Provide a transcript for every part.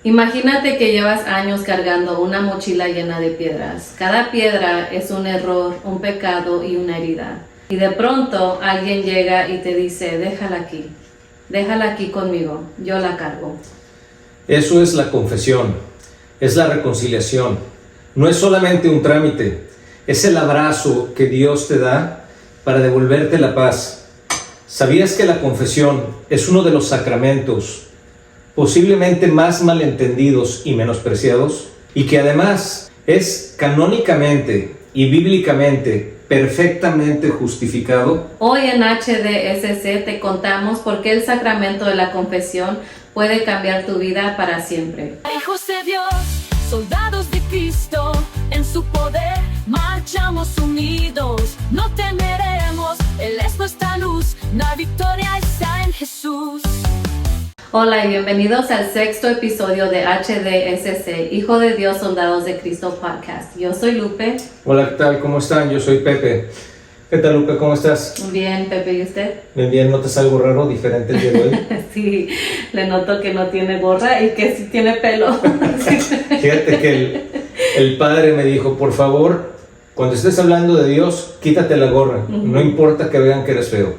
Imagínate que llevas años cargando una mochila llena de piedras. Cada piedra es un error, un pecado y una herida. Y de pronto alguien llega y te dice, déjala aquí conmigo, yo la cargo. Eso es la confesión, es la reconciliación. No es solamente un trámite, es el abrazo que Dios te da para devolverte la paz. ¿Sabías que la confesión es uno de los sacramentos posiblemente más malentendidos y menospreciados? Y que además es canónicamente y bíblicamente perfectamente justificado. Hoy en HDSC te contamos por qué el sacramento de la confesión puede cambiar tu vida para siempre. Hijos de Dios, soldados de Cristo, en su poder marchamos unidos, no temeremos, Él es nuestra luz, la victoria está en Jesús. Hola y bienvenidos al sexto episodio de HDSC, Hijo de Dios, Soldados de Cristo Podcast. Yo soy Lupe. Hola, ¿qué tal? ¿Cómo están? Yo soy Pepe. ¿Qué tal, Lupe? ¿Cómo estás? Bien, Pepe, ¿y usted? Bien, ¿notas algo raro, diferente el día de hoy? Sí, le noto que no tiene gorra y que sí tiene pelo. Fíjate que el padre me dijo, por favor, cuando estés hablando de Dios, quítate la gorra. No importa que vean que eres feo.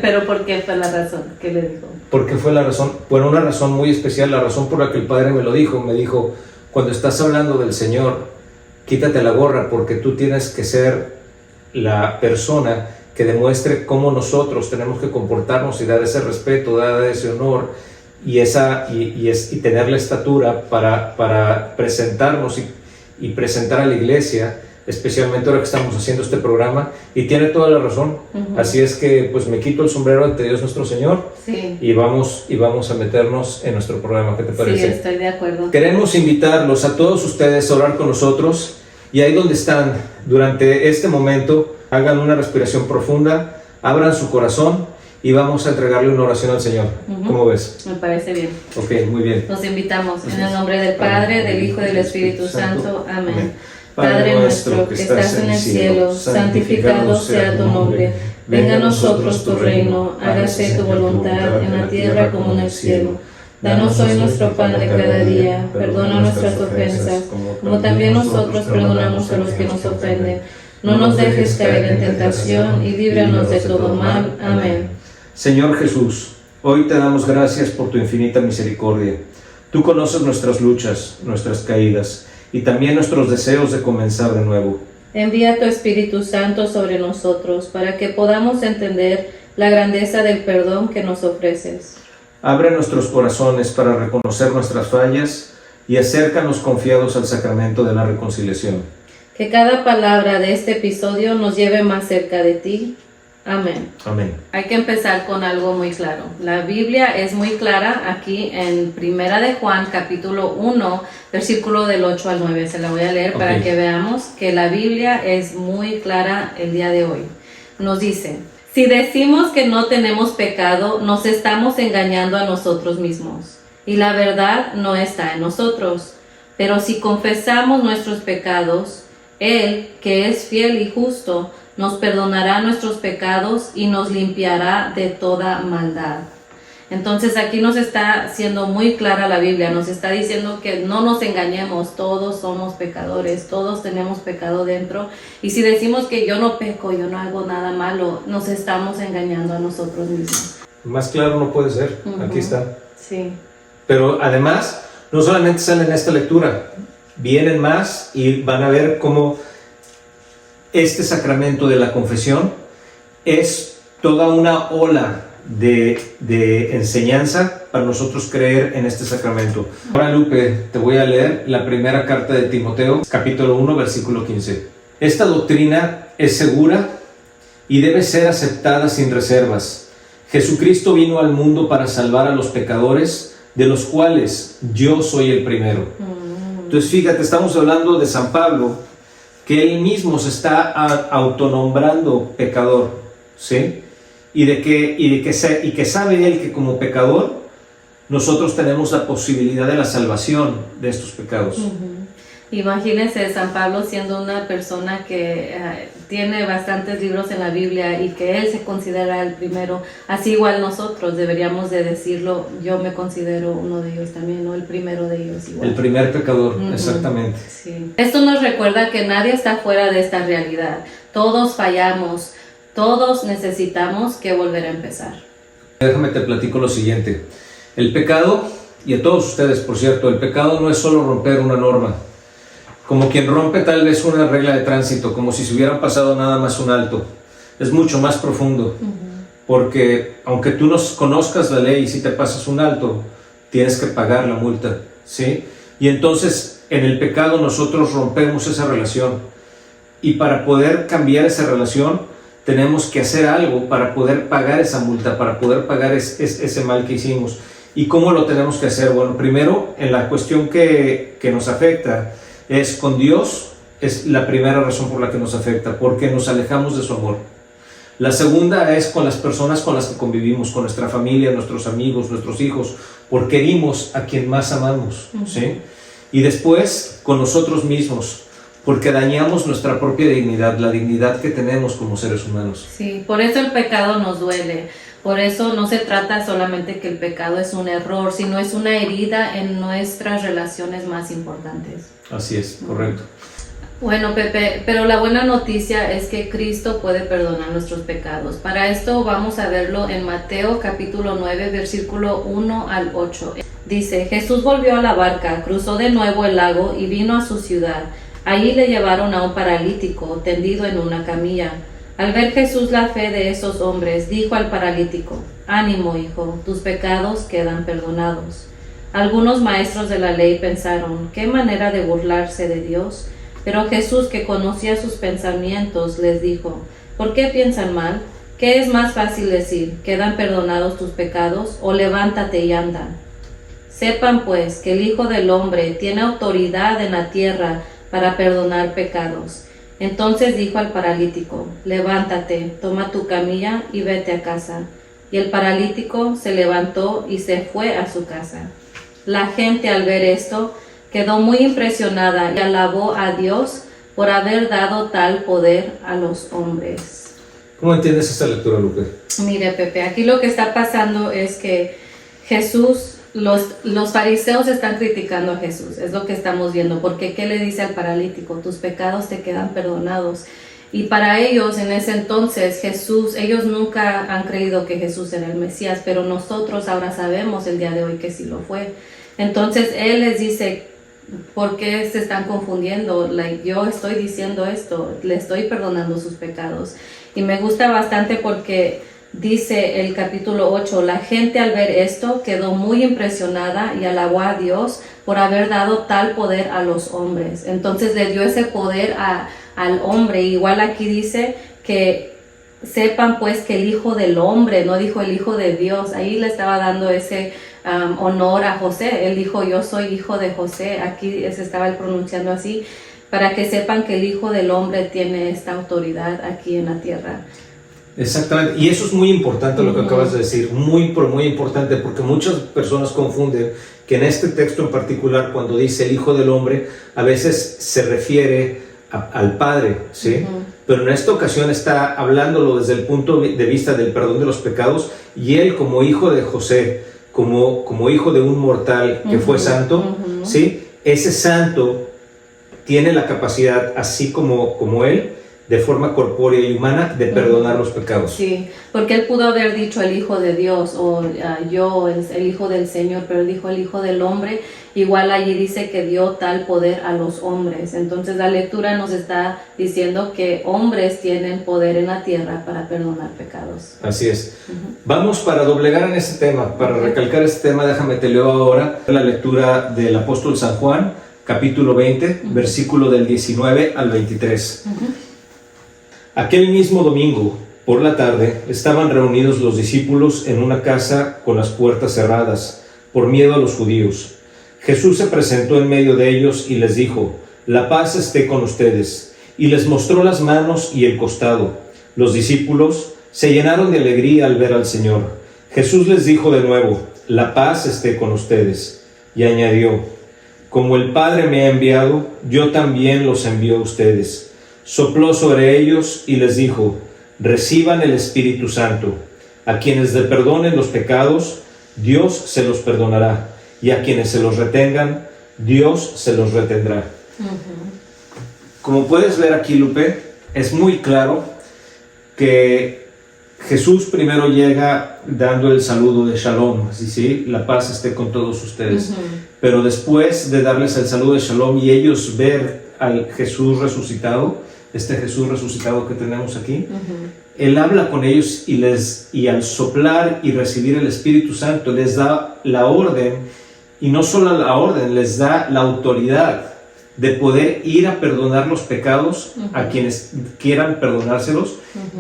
¿Pero por qué fue la razón? ¿Qué le dijo? ¿Por qué fue la razón? Bueno, una razón muy especial, la razón por la que el padre me lo dijo. Me dijo, cuando estás hablando del Señor, quítate la gorra porque tú tienes que ser la persona que demuestre cómo nosotros tenemos que comportarnos y dar ese respeto, dar ese honor y tener la estatura para presentarnos y presentar a la iglesia, especialmente ahora que estamos haciendo este programa, y tiene toda la razón. Así es que pues me quito el sombrero ante Dios nuestro Señor. Sí. y vamos a meternos en nuestro programa. ¿Qué te parece? Sí, estoy de acuerdo. Queremos invitarlos a todos ustedes a orar con nosotros, y ahí donde están durante este momento hagan una respiración profunda, abran su corazón y vamos a entregarle una oración al Señor. ¿Cómo ves? Me parece bien. Ok, muy bien. Los invitamos en el nombre del Padre, del Hijo y del Espíritu Santo. Amén. Padre nuestro que estás en el cielo, santificado sea tu nombre. Venga a nosotros tu reino, hágase tu voluntad en la tierra como en el cielo. Danos hoy nuestro pan de cada día, perdona nuestras ofensas, como también nosotros perdonamos a los que nos ofenden. No nos dejes caer en tentación y líbranos de todo mal. Amén. Señor Jesús, hoy te damos gracias por tu infinita misericordia. Tú conoces nuestras luchas, nuestras caídas y también nuestros deseos de comenzar de nuevo. Envía tu Espíritu Santo sobre nosotros para que podamos entender la grandeza del perdón que nos ofreces. Abre nuestros corazones para reconocer nuestras fallas y acércanos confiados al sacramento de la reconciliación. Que cada palabra de este episodio nos lleve más cerca de ti. Amén. Amén. Hay que empezar con algo muy claro. La Biblia es muy clara aquí en Primera de Juan, capítulo 1, versículo del 8 al 9. Se la voy a leer para que veamos que la Biblia es muy clara el día de hoy. Nos dice, si decimos que no tenemos pecado, nos estamos engañando a nosotros mismos, y la verdad no está en nosotros. Pero si confesamos nuestros pecados, Él, que es fiel y justo, nos perdonará nuestros pecados y nos limpiará de toda maldad. Entonces aquí nos está siendo muy clara la Biblia, nos está diciendo que no nos engañemos, todos somos pecadores, todos tenemos pecado dentro, y si decimos que yo no peco, yo no hago nada malo, nos estamos engañando a nosotros mismos. Más claro no puede ser. Aquí está. Sí. Pero además, no solamente sale en esta lectura, vienen más y van a ver cómo este sacramento de la confesión es toda una ola de enseñanza para nosotros creer en este sacramento. Ahora, Lupe, te voy a leer la primera carta de Timoteo, capítulo 1, versículo 15. Esta doctrina es segura y debe ser aceptada sin reservas. Jesucristo vino al mundo para salvar a los pecadores, de los cuales yo soy el primero. Entonces, fíjate, estamos hablando de San Pablo, que él mismo se está autonombrando pecador, ¿sí? Y que sabe él que como pecador nosotros tenemos la posibilidad de la salvación de estos pecados. Imagínense San Pablo siendo una persona que tiene bastantes libros en la Biblia y que él se considera el primero, así igual nosotros deberíamos de decirlo, yo me considero uno de ellos también, ¿no? El primero de ellos igual. El primer pecador, exactamente. Sí. Esto nos recuerda que nadie está fuera de esta realidad. Todos fallamos, todos necesitamos que volver a empezar. Déjame te platico lo siguiente. El pecado, y a todos ustedes por cierto, el pecado no es solo romper una norma. Como quien rompe tal vez una regla de tránsito, como si se hubieran pasado nada más un alto. Es mucho más profundo, porque aunque tú no conozcas la ley, si te pasas un alto, tienes que pagar la multa, ¿sí? Y entonces en el pecado nosotros rompemos esa relación, y para poder cambiar esa relación tenemos que hacer algo para poder pagar esa multa, para poder pagar ese mal que hicimos. ¿Y cómo lo tenemos que hacer? Bueno, primero en la cuestión que nos afecta, es con Dios, es la primera razón por la que nos afecta, porque nos alejamos de su amor. La segunda es con las personas con las que convivimos, con nuestra familia, nuestros amigos, nuestros hijos, porque herimos a quien más amamos, ¿sí? Y después con nosotros mismos, porque dañamos nuestra propia dignidad, la dignidad que tenemos como seres humanos. Sí, por eso el pecado nos duele. Por eso no se trata solamente que el pecado es un error, sino es una herida en nuestras relaciones más importantes. Así es, correcto. Bueno, Pepe, pero la buena noticia es que Cristo puede perdonar nuestros pecados. Para esto vamos a verlo en Mateo capítulo 9, versículo 1 al 8. Dice, Jesús volvió a la barca, cruzó de nuevo el lago y vino a su ciudad. Allí le llevaron a un paralítico tendido en una camilla. Al ver Jesús la fe de esos hombres, dijo al paralítico, «Ánimo, hijo, tus pecados quedan perdonados». Algunos maestros de la ley pensaron, ¿qué manera de burlarse de Dios? Pero Jesús, que conocía sus pensamientos, les dijo, ¿por qué piensan mal? ¿Qué es más fácil decir, quedan perdonados tus pecados, o levántate y anda? Sepan pues que el Hijo del Hombre tiene autoridad en la tierra para perdonar pecados. Entonces dijo al paralítico, levántate, toma tu camilla y vete a casa. Y el paralítico se levantó y se fue a su casa. La gente al ver esto quedó muy impresionada y alabó a Dios por haber dado tal poder a los hombres. ¿Cómo entiendes esta lectura, Lupe? Mire, Pepe, aquí lo que está pasando es que Jesús, los fariseos están criticando a Jesús, es lo que estamos viendo, porque ¿qué le dice al paralítico? Tus pecados te quedan perdonados. Y para ellos en ese entonces Jesús, ellos nunca han creído que Jesús era el Mesías, pero nosotros ahora sabemos el día de hoy que sí lo fue. Entonces Él les dice, ¿por qué se están confundiendo? Yo estoy diciendo esto, le estoy perdonando sus pecados. Y me gusta bastante porque dice el capítulo 8, la gente al ver esto quedó muy impresionada y alabó a Dios por haber dado tal poder a los hombres. Entonces le dio ese poder al hombre. Igual aquí dice que sepan pues que el Hijo del Hombre, no dijo el Hijo de Dios, ahí le estaba dando ese honor a José. Él dijo yo soy hijo de José, aquí se estaba pronunciando así, para que sepan que el Hijo del Hombre tiene esta autoridad aquí en la tierra. Exactamente, y eso es muy importante lo que acabas de decir, muy importante, porque muchas personas confunden que en este texto en particular, cuando dice el Hijo del Hombre, a veces se refiere al Padre, ¿sí? Pero en esta ocasión está hablándolo desde el punto de vista del perdón de los pecados, y él como hijo de José, como hijo de un mortal que fue santo, ¿sí? Ese santo tiene la capacidad, así como él, de forma corpórea y humana, de perdonar los pecados. Sí, porque él pudo haber dicho el Hijo de Dios o yo, el Hijo del Señor, pero él dijo el Hijo del Hombre. Igual allí dice que dio tal poder a los hombres. Entonces la lectura nos está diciendo que hombres tienen poder en la tierra para perdonar pecados. Así es. Vamos para doblegar en este tema, para recalcar este tema, déjame te leo ahora la lectura del apóstol San Juan, capítulo 20, versículo del 19 al 23. Aquel mismo domingo, por la tarde, estaban reunidos los discípulos en una casa con las puertas cerradas, por miedo a los judíos. Jesús se presentó en medio de ellos y les dijo, «La paz esté con ustedes», y les mostró las manos y el costado. Los discípulos se llenaron de alegría al ver al Señor. Jesús les dijo de nuevo, «La paz esté con ustedes», y añadió, «Como el Padre me ha enviado, yo también los envío a ustedes». sopló sobre ellos y les dijo: reciban el Espíritu Santo. A quienes le perdonen los pecados, Dios se los perdonará, y a quienes se los retengan, Dios se los retendrá. Como puedes ver aquí, Lupe, es muy claro que Jesús primero llega dando el saludo de Shalom, así sí, la paz esté con todos ustedes. Pero después de darles el saludo de Shalom y ellos ver al Jesús resucitado, este Jesús resucitado que tenemos aquí, Él habla con ellos y al soplar y recibir el Espíritu Santo les da la orden, y no solo la orden, les da la autoridad de poder ir a perdonar los pecados a quienes quieran perdonárselos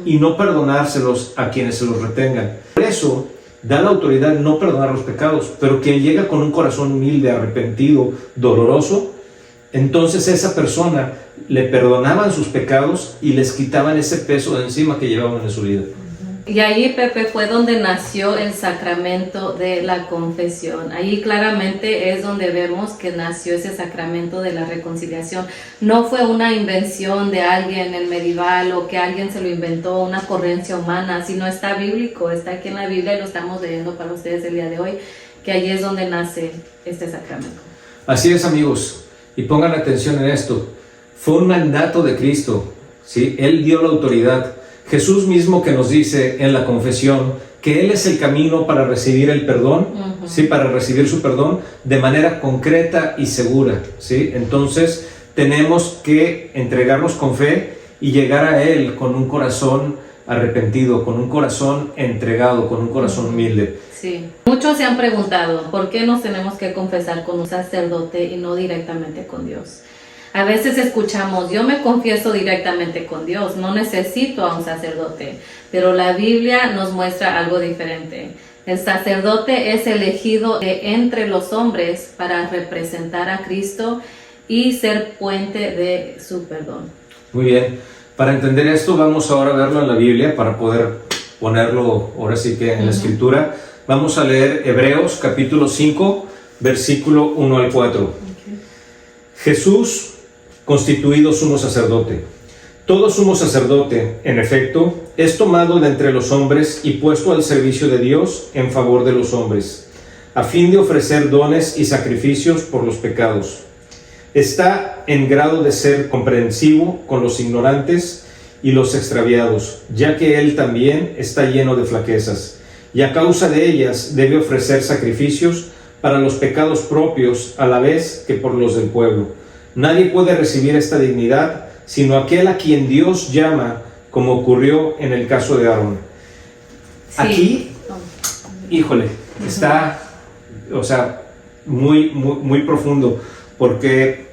y no perdonárselos a quienes se los retengan. Por eso da la autoridad de no perdonar los pecados, pero quien llega con un corazón humilde, arrepentido, doloroso, entonces esa persona le perdonaban sus pecados y les quitaban ese peso de encima que llevaban en su vida. Y ahí, Pepe, fue donde nació el sacramento de la confesión. Ahí claramente es donde vemos que nació ese sacramento de la reconciliación. No fue una invención de alguien en medieval o que alguien se lo inventó, una ocurrencia humana, sino está bíblico, está aquí en la Biblia y lo estamos leyendo para ustedes el día de hoy, que ahí es donde nace este sacramento. Así es, amigos, y pongan atención en esto. Fue un mandato de Cristo, ¿sí? Él dio la autoridad. Jesús mismo que nos dice en la confesión que Él es el camino para recibir el perdón, ¿sí? Para recibir su perdón de manera concreta y segura, ¿sí? Entonces tenemos que entregarnos con fe y llegar a Él con un corazón arrepentido, con un corazón entregado, con un corazón humilde. Sí. Muchos se han preguntado, ¿por qué nos tenemos que confesar con un sacerdote y no directamente con Dios? A veces escuchamos, yo me confieso directamente con Dios, no necesito a un sacerdote, pero la Biblia nos muestra algo diferente. El sacerdote es elegido de entre los hombres para representar a Cristo y ser puente de su perdón. Muy bien, para entender esto vamos ahora a verlo en la Biblia para poder ponerlo ahora sí que en la Escritura. Vamos a leer Hebreos capítulo 5, versículo 1 al 4. Jesús, constituido sumo sacerdote. Todo sumo sacerdote, en efecto, es tomado de entre los hombres y puesto al servicio de Dios en favor de los hombres, a fin de ofrecer dones y sacrificios por los pecados. Está en grado de ser comprensivo con los ignorantes y los extraviados, ya que él también está lleno de flaquezas, y a causa de ellas debe ofrecer sacrificios para los pecados propios a la vez que por los del pueblo. Nadie puede recibir esta dignidad sino aquel a quien Dios llama, como ocurrió en el caso de Aarón. Sí. Aquí, híjole, está, o sea, muy profundo, porque,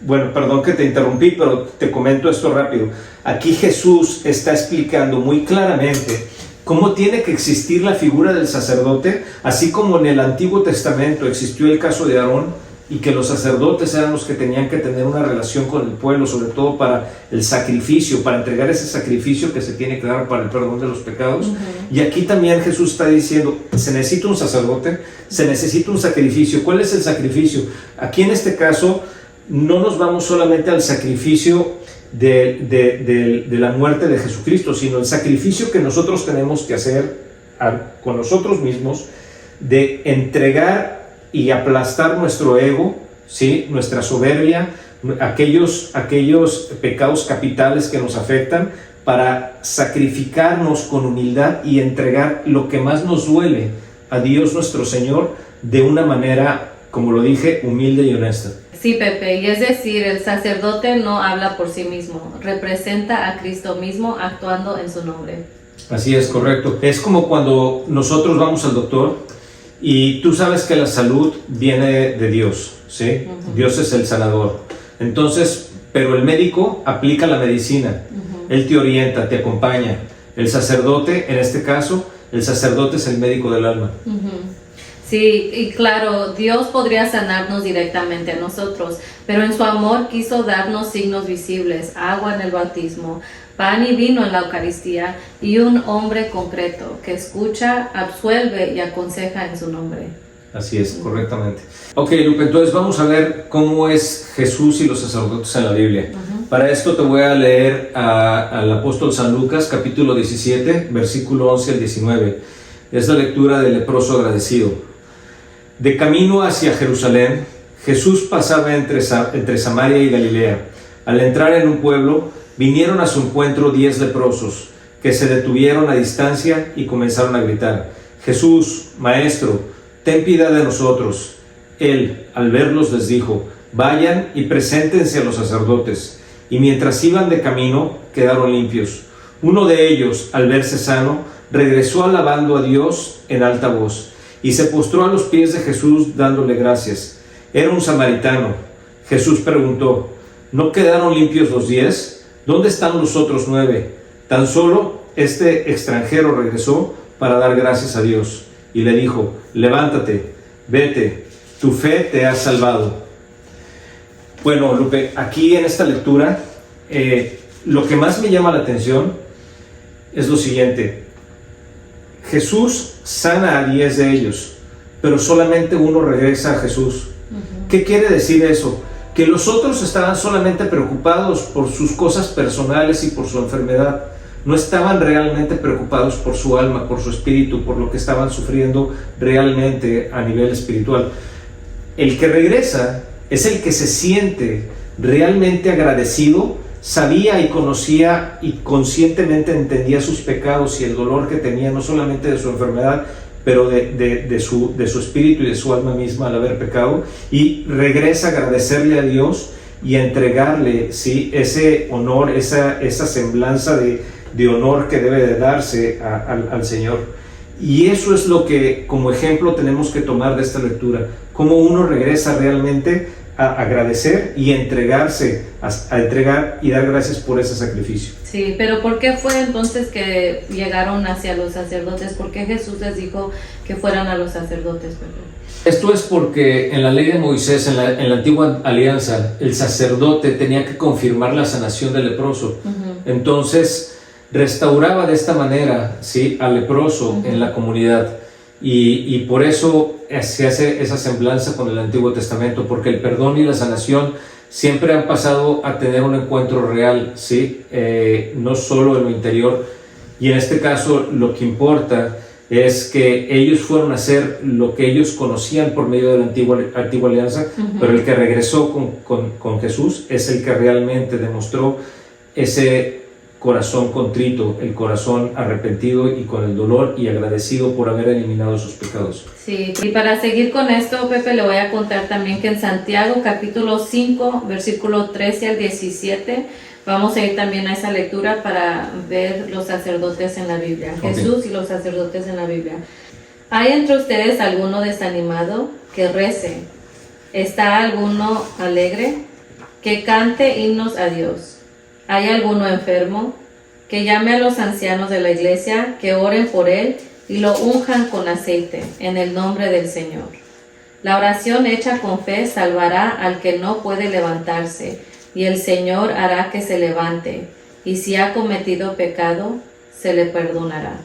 bueno, perdón que te interrumpí, pero te comento esto rápido. Aquí Jesús está explicando muy claramente cómo tiene que existir la figura del sacerdote, así como en el Antiguo Testamento existió el caso de Aarón, y que los sacerdotes eran los que tenían que tener una relación con el pueblo, sobre todo para el sacrificio, para entregar ese sacrificio que se tiene que dar para el perdón de los pecados. Y aquí también Jesús está diciendo, se necesita un sacerdote, se necesita un sacrificio. ¿Cuál es el sacrificio? Aquí en este caso no nos vamos solamente al sacrificio de la muerte de Jesucristo, sino el sacrificio que nosotros tenemos que hacer con nosotros mismos, de entregar y aplastar nuestro ego, ¿sí? Nuestra soberbia, aquellos pecados capitales que nos afectan, para sacrificarnos con humildad y entregar lo que más nos duele a Dios nuestro Señor de una manera, como lo dije, humilde y honesta. Sí, Pepe, y es decir, el sacerdote no habla por sí mismo, representa a Cristo mismo actuando en su nombre. Así es, correcto. Es como cuando nosotros vamos al doctor y tú sabes que la salud viene de Dios, ¿sí? Dios es el sanador. Entonces, pero el médico aplica la medicina. Él te orienta, te acompaña. El sacerdote, en este caso, el sacerdote es el médico del alma. Sí, y claro, Dios podría sanarnos directamente a nosotros, pero en su amor quiso darnos signos visibles, agua en el bautismo, pan y vino en la Eucaristía y un hombre concreto que escucha, absuelve y aconseja en su nombre. Así es, correctamente. Ok, Lupe, entonces vamos a ver cómo es Jesús y los sacerdotes en la Biblia. Para esto te voy a leer al apóstol San Lucas, capítulo 17, versículo 11 al 19. Es la lectura del leproso agradecido. De camino hacia Jerusalén, Jesús pasaba entre Samaria y Galilea. Al entrar en un pueblo, vinieron a su encuentro 10 leprosos, que se detuvieron a distancia y comenzaron a gritar: Jesús, Maestro, ten piedad de nosotros. Él, al verlos, les dijo: vayan y preséntense a los sacerdotes. Y mientras iban de camino, quedaron limpios. Uno de ellos, al verse sano, regresó alabando a Dios en alta voz, y se postró a los pies de Jesús dándole gracias. Era un samaritano. Jesús preguntó: ¿no quedaron limpios los 10? ¿Dónde están los otros 9? Tan solo este extranjero regresó para dar gracias a Dios. Y le dijo: levántate, vete, tu fe te ha salvado. Bueno, Lupe, aquí en esta lectura, lo que más me llama la atención es lo siguiente. Jesús sana a 10 de ellos, pero solamente uno regresa a Jesús. ¿Qué quiere decir eso? Que los otros estaban solamente preocupados por sus cosas personales y por su enfermedad. No estaban realmente preocupados por su alma, por su espíritu, por lo que estaban sufriendo realmente a nivel espiritual. El que regresa es el que se siente realmente agradecido, sabía y conocía y conscientemente entendía sus pecados y el dolor que tenía, no solamente de su enfermedad, pero de su espíritu y de su alma misma al haber pecado, y regresa a agradecerle a Dios y a entregarle, ¿sí?, ese honor, esa semblanza de honor que debe de darse al Señor. Y eso es lo que como ejemplo tenemos que tomar de esta lectura, cómo uno regresa realmente a agradecer y entregarse, a entregar y dar gracias por ese sacrificio. Sí, pero ¿por qué fue entonces que llegaron hacia los sacerdotes? ¿Por qué Jesús les dijo que fueran a los sacerdotes? Esto es porque en la ley de Moisés, en la antigua alianza, el sacerdote tenía que confirmar la sanación del leproso. Entonces restauraba de esta manera, ¿sí?, al leproso en la comunidad. Y por eso se hace esa semblanza con el Antiguo Testamento, porque el perdón y la sanación siempre han pasado a tener un encuentro real, ¿sí? No solo en lo interior. Y en este caso lo que importa es que ellos fueron a hacer lo que ellos conocían por medio de la antigua alianza, pero el que regresó con Jesús es el que realmente demostró ese corazón contrito, el corazón arrepentido y con el dolor y agradecido por haber eliminado sus pecados. Sí, y para seguir con esto, Pepe, le voy a contar también que en Santiago capítulo 5, versículo 13 al 17, vamos a ir también a esa lectura para ver los sacerdotes en la Biblia, Jesús y los sacerdotes en la Biblia. ¿Hay entre ustedes alguno desanimado? Que rece. ¿Está alguno alegre? Que cante himnos a Dios. ¿Hay alguno enfermo? Que llame a los ancianos de la iglesia, que oren por él y lo unjan con aceite, en el nombre del Señor. La oración hecha con fe salvará al que no puede levantarse, y el Señor hará que se levante, y si ha cometido pecado, se le perdonará.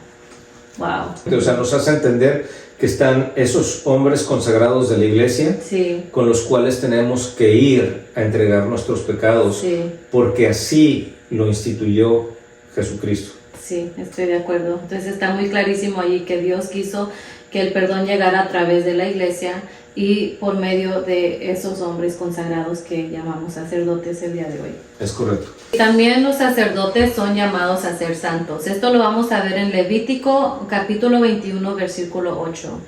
Wow. O sea, nos hace entender que están esos hombres consagrados de la iglesia, sí, con los cuales tenemos que ir a entregar nuestros pecados, sí, porque así lo instituyó Jesucristo. Sí, estoy de acuerdo. Entonces está muy clarísimo allí que Dios quiso que el perdón llegara a través de la iglesia y por medio de esos hombres consagrados que llamamos sacerdotes el día de hoy. Es correcto. También los sacerdotes son llamados a ser santos. Esto lo vamos a ver en Levítico capítulo 21 versículo 8.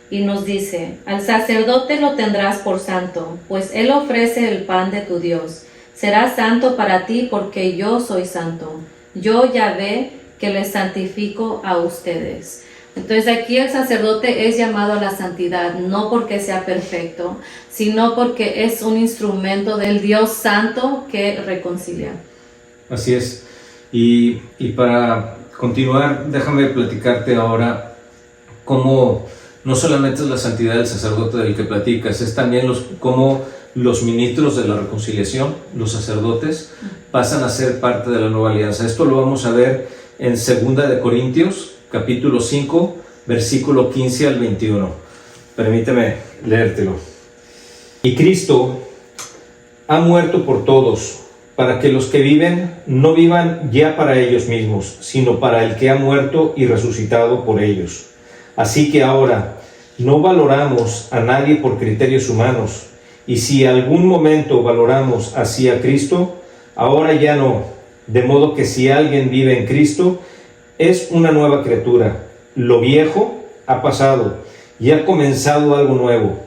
Y nos dice: al sacerdote lo tendrás por santo, pues él ofrece el pan de tu Dios. Será santo para ti porque yo soy santo. Yo, Yahvé, que les santifico a ustedes. Entonces aquí el sacerdote es llamado a la santidad, no porque sea perfecto, sino porque es un instrumento del Dios santo que reconcilia. Así es. Y para continuar, déjame platicarte ahora cómo no solamente es la santidad del sacerdote del que platicas, es también cómo los ministros de la reconciliación, los sacerdotes, pasan a ser parte de la nueva alianza. Esto lo vamos a ver en 2 de Corintios, capítulo 5, versículo 15 al 21. Permíteme leértelo. Y Cristo ha muerto por todos, para que los que viven no vivan ya para ellos mismos, sino para el que ha muerto y resucitado por ellos. Así que ahora no valoramos a nadie por criterios humanos, y si algún momento valoramos así a Cristo, ahora ya no. De modo que si alguien vive en Cristo, es una nueva criatura. Lo viejo ha pasado y ha comenzado algo nuevo.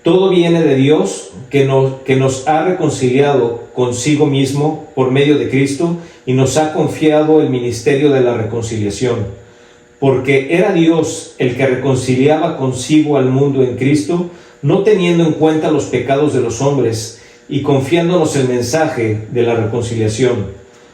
Todo viene de Dios, que nos ha reconciliado consigo mismo por medio de Cristo y nos ha confiado el ministerio de la reconciliación. Porque era Dios el que reconciliaba consigo al mundo en Cristo, no teniendo en cuenta los pecados de los hombres y confiándonos el mensaje de la reconciliación.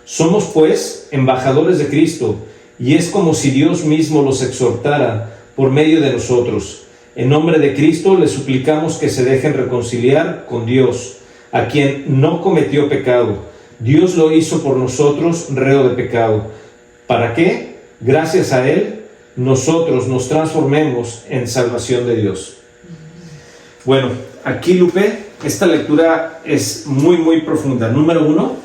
Somos pues embajadores de Cristo, y es como si Dios mismo los exhortara por medio de nosotros. En nombre de Cristo les suplicamos que se dejen reconciliar con Dios, a quien no cometió pecado. Dios lo hizo por nosotros reo de pecado. ¿Para qué? Gracias a Él, nosotros nos transformemos en salvación de Dios. Bueno, aquí, Lupe, esta lectura es muy, muy profunda. Número uno,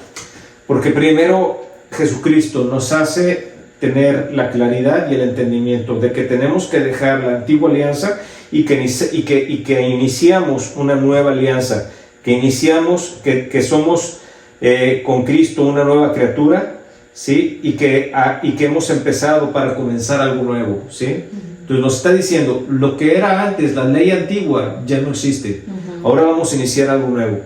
porque primero Jesucristo nos hace tener la claridad y el entendimiento de que tenemos que dejar la antigua alianza y que iniciamos una nueva alianza, que somos con Cristo una nueva criatura, ¿sí? Y que hemos empezado para comenzar algo nuevo, ¿sí? Entonces nos está diciendo, lo que era antes, la ley antigua, ya no existe. Ahora vamos a iniciar algo nuevo.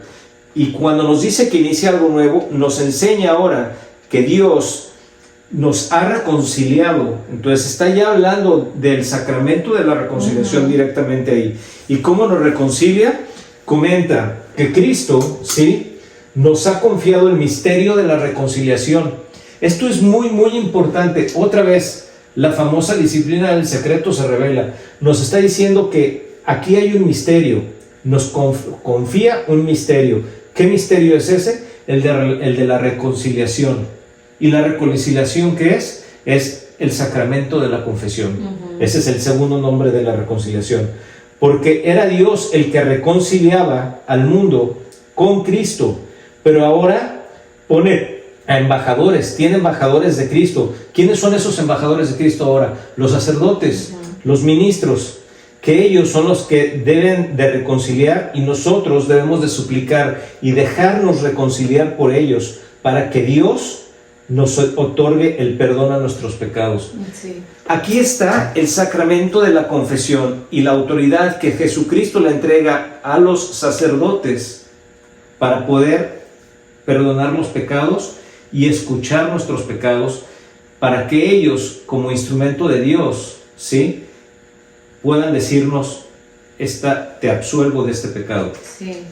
Y cuando nos dice que inicia algo nuevo, nos enseña ahora que Dios nos ha reconciliado. Entonces está ya hablando del sacramento de la reconciliación directamente ahí. ¿Y cómo nos reconcilia? Comenta que Cristo, ¿sí?, nos ha confiado el misterio de la reconciliación. Esto es muy, muy importante. Otra vez, la famosa disciplina del secreto se revela. Nos está diciendo que aquí hay un misterio. Nos confía un misterio. ¿Qué misterio es ese? El de la reconciliación. ¿Y la reconciliación qué es? Es el sacramento de la confesión. Ese es el segundo nombre de la reconciliación. Porque era Dios el que reconciliaba al mundo con Cristo. Pero ahora pone a embajadores, tiene embajadores de Cristo. ¿Quiénes son esos embajadores de Cristo ahora? Los sacerdotes, los ministros, que ellos son los que deben de reconciliar y nosotros debemos de suplicar y dejarnos reconciliar por ellos para que Dios nos otorgue el perdón a nuestros pecados. Sí. Aquí está el sacramento de la confesión y la autoridad que Jesucristo le entrega a los sacerdotes para poder perdonar los pecados y escuchar nuestros pecados, para que ellos, como instrumento de Dios, ¿sí?, puedan decirnos, te absuelvo de este pecado. Sí.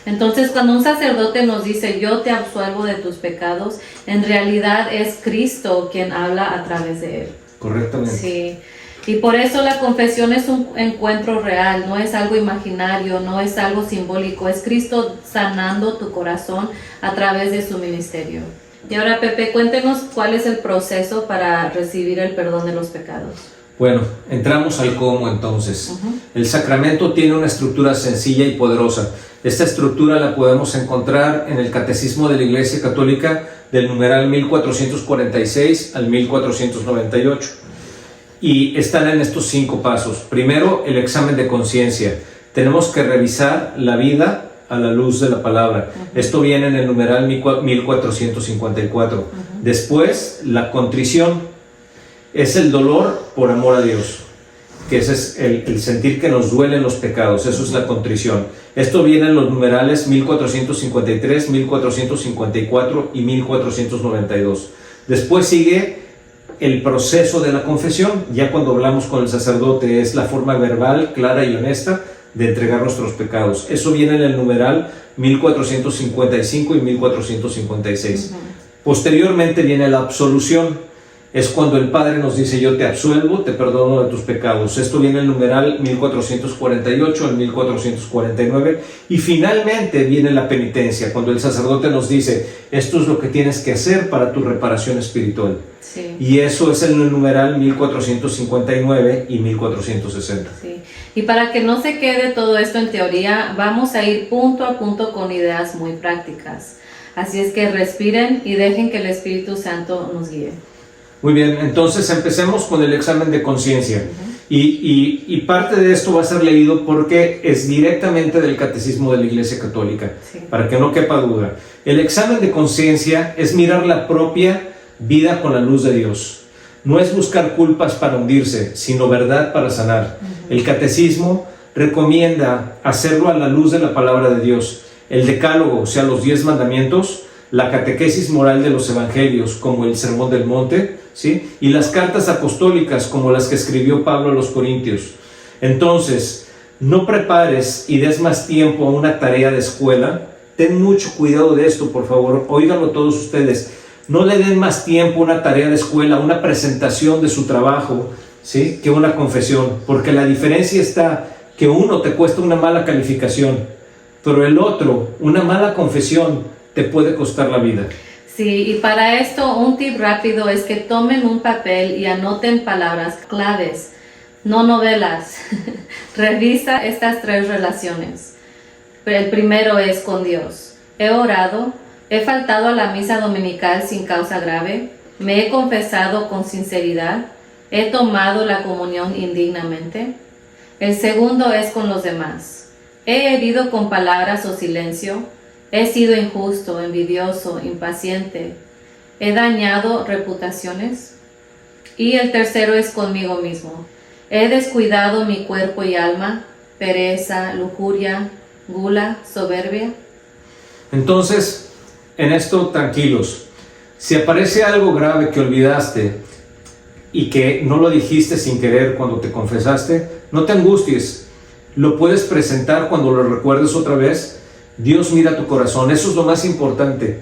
Entonces, cuando un sacerdote nos dice, yo te absuelvo de tus pecados, en realidad es Cristo quien habla a través de él. Correctamente. Sí. Y por eso la confesión es un encuentro real, no es algo imaginario, no es algo simbólico, es Cristo sanando tu corazón a través de su ministerio. Y ahora, Pepe, cuéntenos cuál es el proceso para recibir el perdón de los pecados. Bueno, entramos al cómo entonces. El sacramento tiene una estructura sencilla y poderosa. Esta estructura la podemos encontrar en el Catecismo de la Iglesia Católica del numeral 1446 al 1498. Y están en estos 5 pasos. Primero, el examen de conciencia. Tenemos que revisar la vida a la luz de la palabra. Esto viene en el numeral 1454. Después, la contrición. Es el dolor por amor a Dios, que ese es el sentir que nos duelen los pecados. Eso es la contrición. Esto viene en los numerales 1453, 1454 y 1492. Después sigue el proceso de la confesión. Ya cuando hablamos con el sacerdote es la forma verbal, clara y honesta de entregar nuestros pecados. Eso viene en el numeral 1455 y 1456. Posteriormente viene la absolución. Es cuando el Padre nos dice, yo te absuelvo, te perdono de tus pecados. Esto viene en el numeral 1448 al 1449. Y finalmente viene la penitencia, cuando el sacerdote nos dice, esto es lo que tienes que hacer para tu reparación espiritual. Sí. Y eso es en el numeral 1459 y 1460. Sí. Y para que no se quede todo esto en teoría, vamos a ir punto a punto con ideas muy prácticas. Así es que respiren y dejen que el Espíritu Santo nos guíe. Muy bien, entonces empecemos con el examen de conciencia. Y parte de esto va a ser leído porque es directamente del Catecismo de la Iglesia Católica, Sí. para que no quepa duda. El examen de conciencia es mirar la propia vida con la luz de Dios. No es buscar culpas para hundirse, sino verdad para sanar. El Catecismo recomienda hacerlo a la luz de la palabra de Dios. El Decálogo, o sea, los 10 mandamientos, la catequesis moral de los evangelios, como el Sermón del Monte, ¿sí? Y las cartas apostólicas, como las que escribió Pablo a los Corintios. Entonces, no prepares y des más tiempo a una tarea de escuela. Ten mucho cuidado de esto, por favor, óiganlo todos ustedes. No le den más tiempo a una tarea de escuela, una presentación de su trabajo, ¿sí? Que una confesión, porque la diferencia está que uno te cuesta una mala calificación, pero el otro, una mala confesión, te puede costar la vida. Sí, y para esto un tip rápido es que tomen un papel y anoten palabras claves, no novelas. Revisa estas 3 relaciones. El primero es con Dios. He orado, he faltado a la misa dominical sin causa grave, me he confesado con sinceridad, he tomado la comunión indignamente. El segundo es con los demás. He herido con palabras o silencio, he sido injusto, envidioso, impaciente, he dañado reputaciones. Y el tercero es conmigo mismo. He descuidado mi cuerpo y alma, pereza, lujuria, gula, soberbia. Entonces, en esto tranquilos. Si aparece algo grave que olvidaste y que no lo dijiste sin querer cuando te confesaste, no te angusties. Lo puedes presentar cuando lo recuerdes otra vez. Dios mira tu corazón. Eso es lo más importante.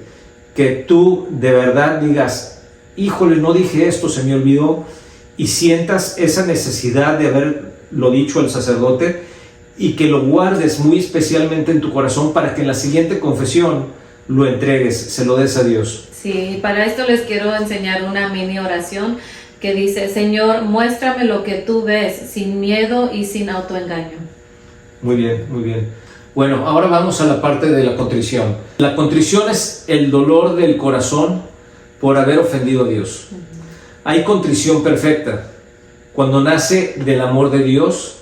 Que tú de verdad digas, híjole, no dije esto, se me olvidó. Y sientas esa necesidad de haberlo dicho al sacerdote y que lo guardes muy especialmente en tu corazón para que en la siguiente confesión lo entregues, se lo des a Dios. Sí, para esto les quiero enseñar una mini oración que dice: Señor, muéstrame lo que tú ves, sin miedo y sin autoengaño. Muy bien, muy bien. Bueno, ahora vamos a la parte de la contrición. La contrición es el dolor del corazón por haber ofendido a Dios. Hay contrición perfecta, cuando nace del amor de Dios,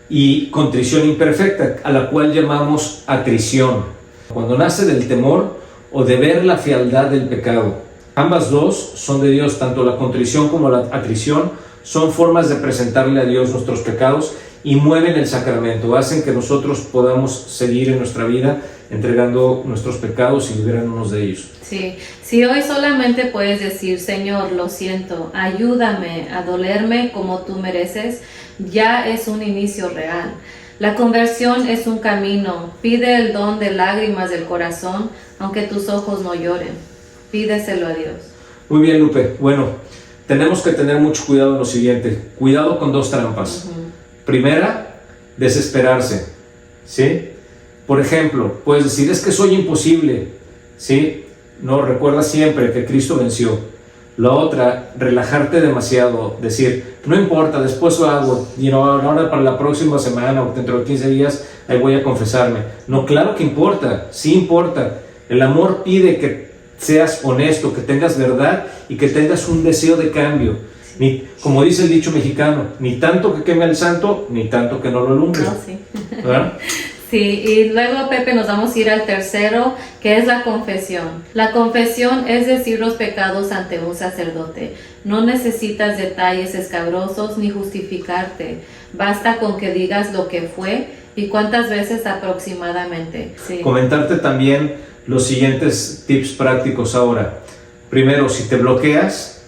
y contrición imperfecta, a la cual llamamos atrición, cuando nace del temor o de ver la fealdad del pecado. Ambas dos son de Dios, tanto la contrición como la atrición son formas de presentarle a Dios nuestros pecados y mueven el sacramento, hacen que nosotros podamos seguir en nuestra vida entregando nuestros pecados y liberándonos de ellos. Sí, si hoy solamente puedes decir: Señor, lo siento, ayúdame a dolerme como tú mereces, ya es un inicio real. La conversión es un camino. Pide el don de lágrimas del corazón, aunque tus ojos no lloren. Pídeselo a Dios. Muy bien, Lupe. Bueno, tenemos que tener mucho cuidado en lo siguiente. Cuidado con 2 trampas. Primera, desesperarse, ¿sí? Por ejemplo, puedes decir: es que soy imposible, ¿sí? No, recuerda siempre que Cristo venció. La otra, relajarte demasiado, decir: no importa, después lo hago, ahora para la próxima semana o dentro de 15 días, ahí voy a confesarme. No, claro que importa, sí importa. El amor pide que seas honesto, que tengas verdad y que tengas un deseo de cambio. Como dice el dicho mexicano, ni tanto que queme al santo, ni tanto que no lo alumbre. Oh, sí. ¿Verdad? Sí, y luego, Pepe, nos vamos a ir al tercero, que es la confesión. La confesión es decir los pecados ante un sacerdote. No necesitas detalles escabrosos ni justificarte. Basta con que digas lo que fue y cuántas veces aproximadamente. Sí. Comentarte también los siguientes tips prácticos ahora. Primero, si te bloqueas,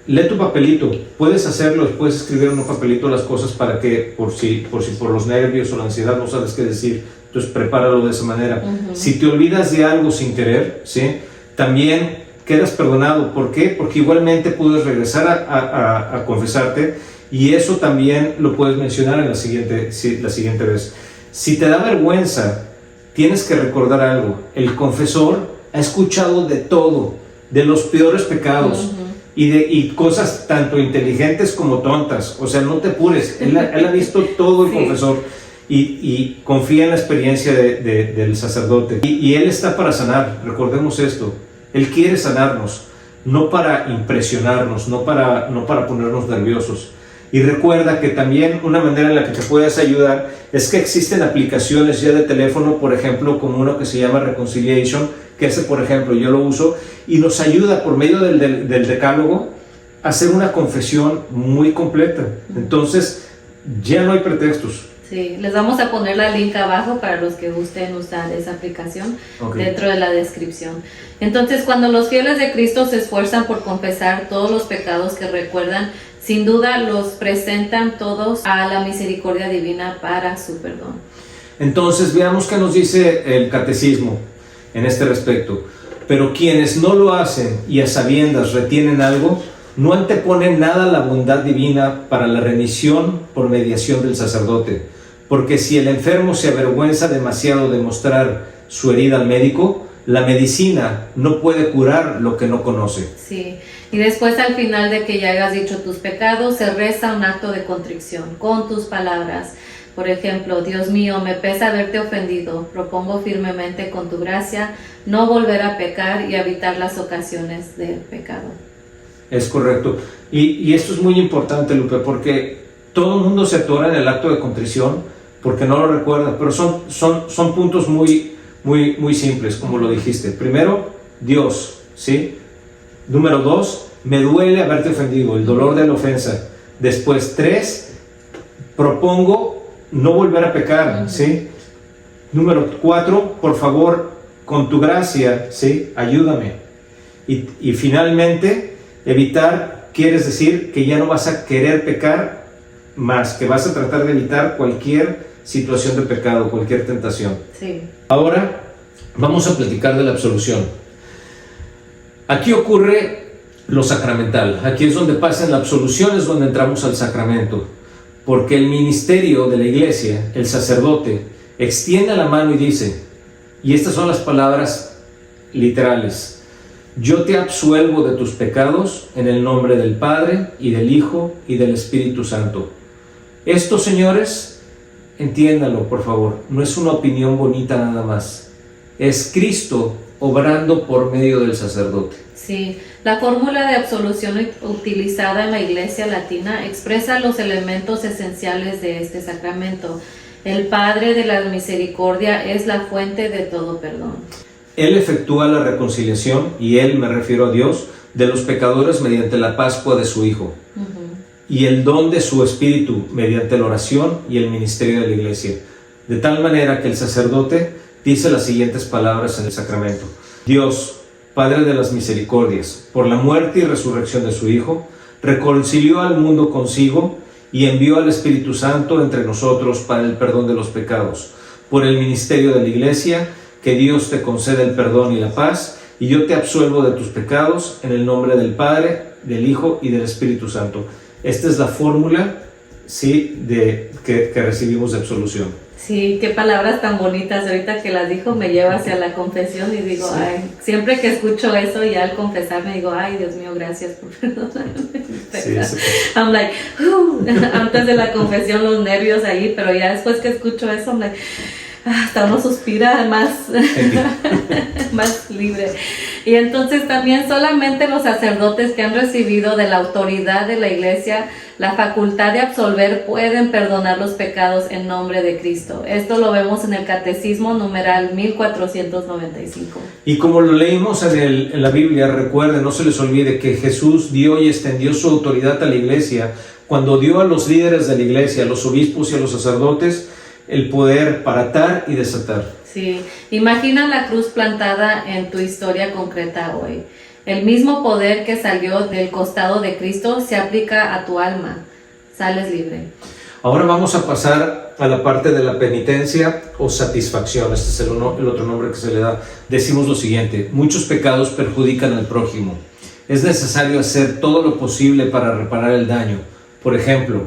lee tu papelito. Puedes hacerlo, puedes escribir en un papelito las cosas para que, por si por los nervios o la ansiedad no sabes qué decir, entonces prepáralo de esa manera. Si te olvidas de algo sin querer, ¿sí? También quedas perdonado. ¿Por qué? Porque igualmente puedes regresar a confesarte, y eso también lo puedes mencionar en la siguiente vez. Si te da vergüenza, tienes que recordar algo. El confesor ha escuchado de todo, de los peores pecados. Y cosas tanto inteligentes como tontas. O sea, no te apures. Él ha visto todo el confesor. y confía en la experiencia del sacerdote. Y Él está para sanar, recordemos esto. Él quiere sanarnos, no para impresionarnos, no para ponernos nerviosos. Y recuerda que también una manera en la que te puedes ayudar es que existen aplicaciones ya de teléfono, por ejemplo, como uno que se llama Reconciliation, que ese, por ejemplo, yo lo uso, y nos ayuda por medio del decálogo a hacer una confesión muy completa. Entonces, ya no hay pretextos. Sí, les vamos a poner la link abajo para los que gusten usar esa aplicación dentro de la descripción. Entonces, cuando los fieles de Cristo se esfuerzan por confesar todos los pecados que recuerdan, sin duda los presentan todos a la misericordia divina para su perdón. Entonces, veamos qué nos dice el catecismo en este respecto. Pero quienes no lo hacen y a sabiendas retienen algo, no anteponen nada a la bondad divina para la remisión por mediación del sacerdote. Porque si el enfermo se avergüenza demasiado de mostrar su herida al médico, la medicina no puede curar lo que no conoce. Sí, y después al final de que ya hayas dicho tus pecados, se reza un acto de contrición con tus palabras. Por ejemplo, Dios mío, me pesa haberte ofendido, propongo firmemente con tu gracia no volver a pecar y evitar las ocasiones de pecado. Es correcto. Y esto es muy importante, Lupe, porque todo el mundo se atora en el acto de contrición porque no lo recuerda, pero son puntos muy simples, como lo dijiste. Primero, Dios, ¿sí? Número 2, me duele haberte ofendido, el dolor de la ofensa. Después, 3, propongo no volver a pecar, ¿sí? Número 4, por favor, con tu gracia, ¿sí? Ayúdame. Y finalmente, evitar, quieres decir que ya no vas a querer pecar más, que vas a tratar de evitar cualquier situación de pecado, cualquier tentación. Sí. Ahora vamos a platicar de la absolución. Aquí ocurre lo sacramental. Aquí es donde pasa la absolución, es donde entramos al sacramento. Porque el ministerio de la iglesia, el sacerdote, extiende la mano y dice, y estas son las palabras literales: yo te absuelvo de tus pecados en el nombre del Padre y del Hijo y del Espíritu Santo. Esto, señores, entiéndanlo, por favor, no es una opinión bonita nada más. Es Cristo obrando por medio del sacerdote. Sí, la fórmula de absolución utilizada en la Iglesia Latina expresa los elementos esenciales de este sacramento. El Padre de la Misericordia es la fuente de todo perdón. Él efectúa la reconciliación, y Él, me refiero a Dios, de los pecadores mediante la Pascua de su Hijo. Y el don de su Espíritu mediante la oración y el ministerio de la Iglesia. De tal manera que el sacerdote dice las siguientes palabras en el sacramento: Dios, Padre de las misericordias, por la muerte y resurrección de su Hijo, reconcilió al mundo consigo y envió al Espíritu Santo entre nosotros para el perdón de los pecados. Por el ministerio de la Iglesia, que Dios te concede el perdón y la paz, y yo te absuelvo de tus pecados en el nombre del Padre, del Hijo y del Espíritu Santo. Esta es la fórmula, sí, que recibimos de absolución. Sí, qué palabras tan bonitas. Ahorita que las dijo me lleva hacia la confesión y digo, sí. Ay, siempre que escucho eso y al confesarme digo, ay, Dios mío, gracias por perdonarme. Sí, I'm like, antes de la confesión los nervios ahí, pero ya después que escucho eso, I'm like, hasta uno suspira más, más libre. Y entonces también solamente los sacerdotes que han recibido de la autoridad de la Iglesia la facultad de absolver pueden perdonar los pecados en nombre de Cristo. Esto lo vemos en el Catecismo numeral 1495. Y como lo leímos en la Biblia, recuerden, no se les olvide que Jesús dio y extendió su autoridad a la Iglesia cuando dio a los líderes de la Iglesia, a los obispos y a los sacerdotes, el poder para atar y desatar. Sí, imagina la cruz plantada en tu historia concreta hoy. El mismo poder que salió del costado de Cristo se aplica a tu alma. Sales libre. Ahora vamos a pasar a la parte de la penitencia o satisfacción. Este es el otro nombre que se le da. Decimos lo siguiente: muchos pecados perjudican al prójimo. Es necesario hacer todo lo posible para reparar el daño. Por ejemplo,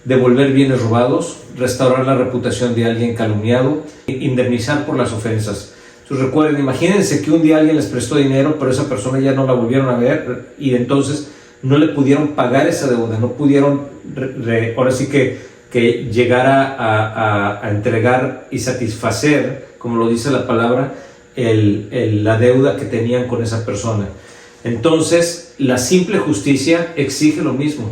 devolver bienes robados, restaurar la reputación de alguien calumniado, indemnizar por las ofensas. Entonces recuerden, imagínense que un día alguien les prestó dinero, pero esa persona ya no la volvieron a ver y entonces no le pudieron pagar esa deuda, no pudieron ahora sí que que llegara a entregar y satisfacer, como lo dice la palabra, la deuda que tenían con esa persona. Entonces, la simple justicia exige lo mismo,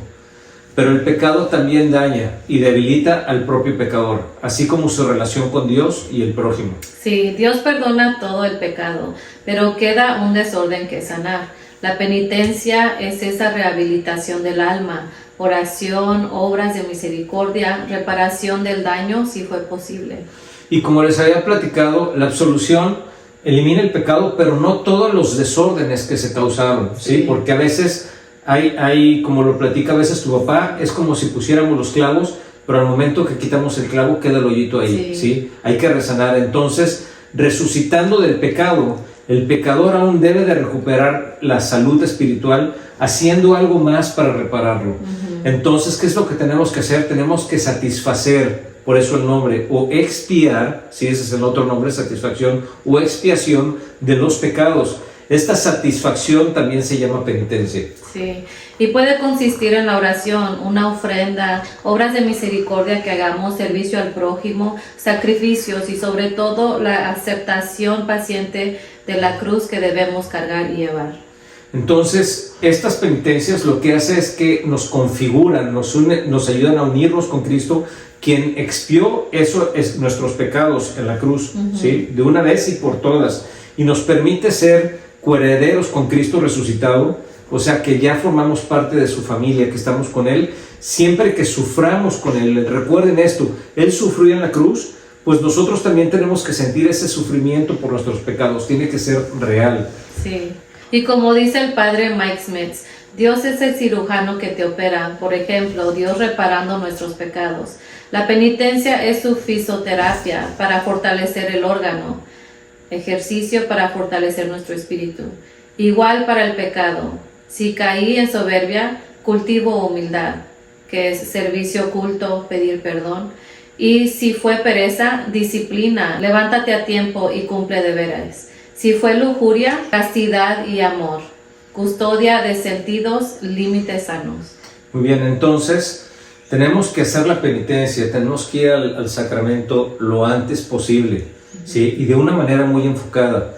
pero el pecado también daña y debilita al propio pecador, así como su relación con Dios y el prójimo. Sí, Dios perdona todo el pecado, pero queda un desorden que sanar. La penitencia es esa rehabilitación del alma, oración, obras de misericordia, reparación del daño si fue posible. Y como les había platicado, la absolución elimina el pecado, pero no todos los desórdenes que se causaron, ¿sí? Porque a veces hay, como lo platica a veces tu papá, es como si pusiéramos los clavos, pero al momento que quitamos el clavo queda el hoyito ahí, ¿sí? Hay que resanar. Entonces, resucitando del pecado, el pecador aún debe de recuperar la salud espiritual haciendo algo más para repararlo. Entonces, ¿qué es lo que tenemos que hacer? Tenemos que satisfacer, por eso el nombre, o expiar, si ese es el otro nombre, satisfacción o expiación de los pecados. Esta satisfacción también se llama penitencia. Sí, y puede consistir en la oración, una ofrenda, obras de misericordia que hagamos, servicio al prójimo, sacrificios y sobre todo la aceptación paciente de la cruz que debemos cargar y llevar. Entonces, estas penitencias lo que hace es que nos configuran, nos ayudan a unirnos con Cristo, quien expió nuestros pecados en la cruz, ¿sí? De una vez y por todas, y nos permite ser coherederos con Cristo resucitado, o sea que ya formamos parte de su familia, que estamos con Él, siempre que suframos con Él. Recuerden esto, Él sufrió en la cruz, pues nosotros también tenemos que sentir ese sufrimiento por nuestros pecados, tiene que ser real. Sí, y como dice el padre Mike Smith, Dios es el cirujano que te opera, por ejemplo, Dios reparando nuestros pecados. La penitencia es su fisioterapia para fortalecer el órgano, ejercicio para fortalecer nuestro espíritu. Igual para el pecado. Si caí en soberbia, cultivo humildad, que es servicio oculto, pedir perdón. Y si fue pereza, disciplina, levántate a tiempo y cumple deberes. Si fue lujuria, castidad y amor, custodia de sentidos, límites sanos. Muy bien, entonces tenemos que hacer la penitencia, tenemos que ir al sacramento lo antes posible, ¿sí? Y de una manera muy enfocada.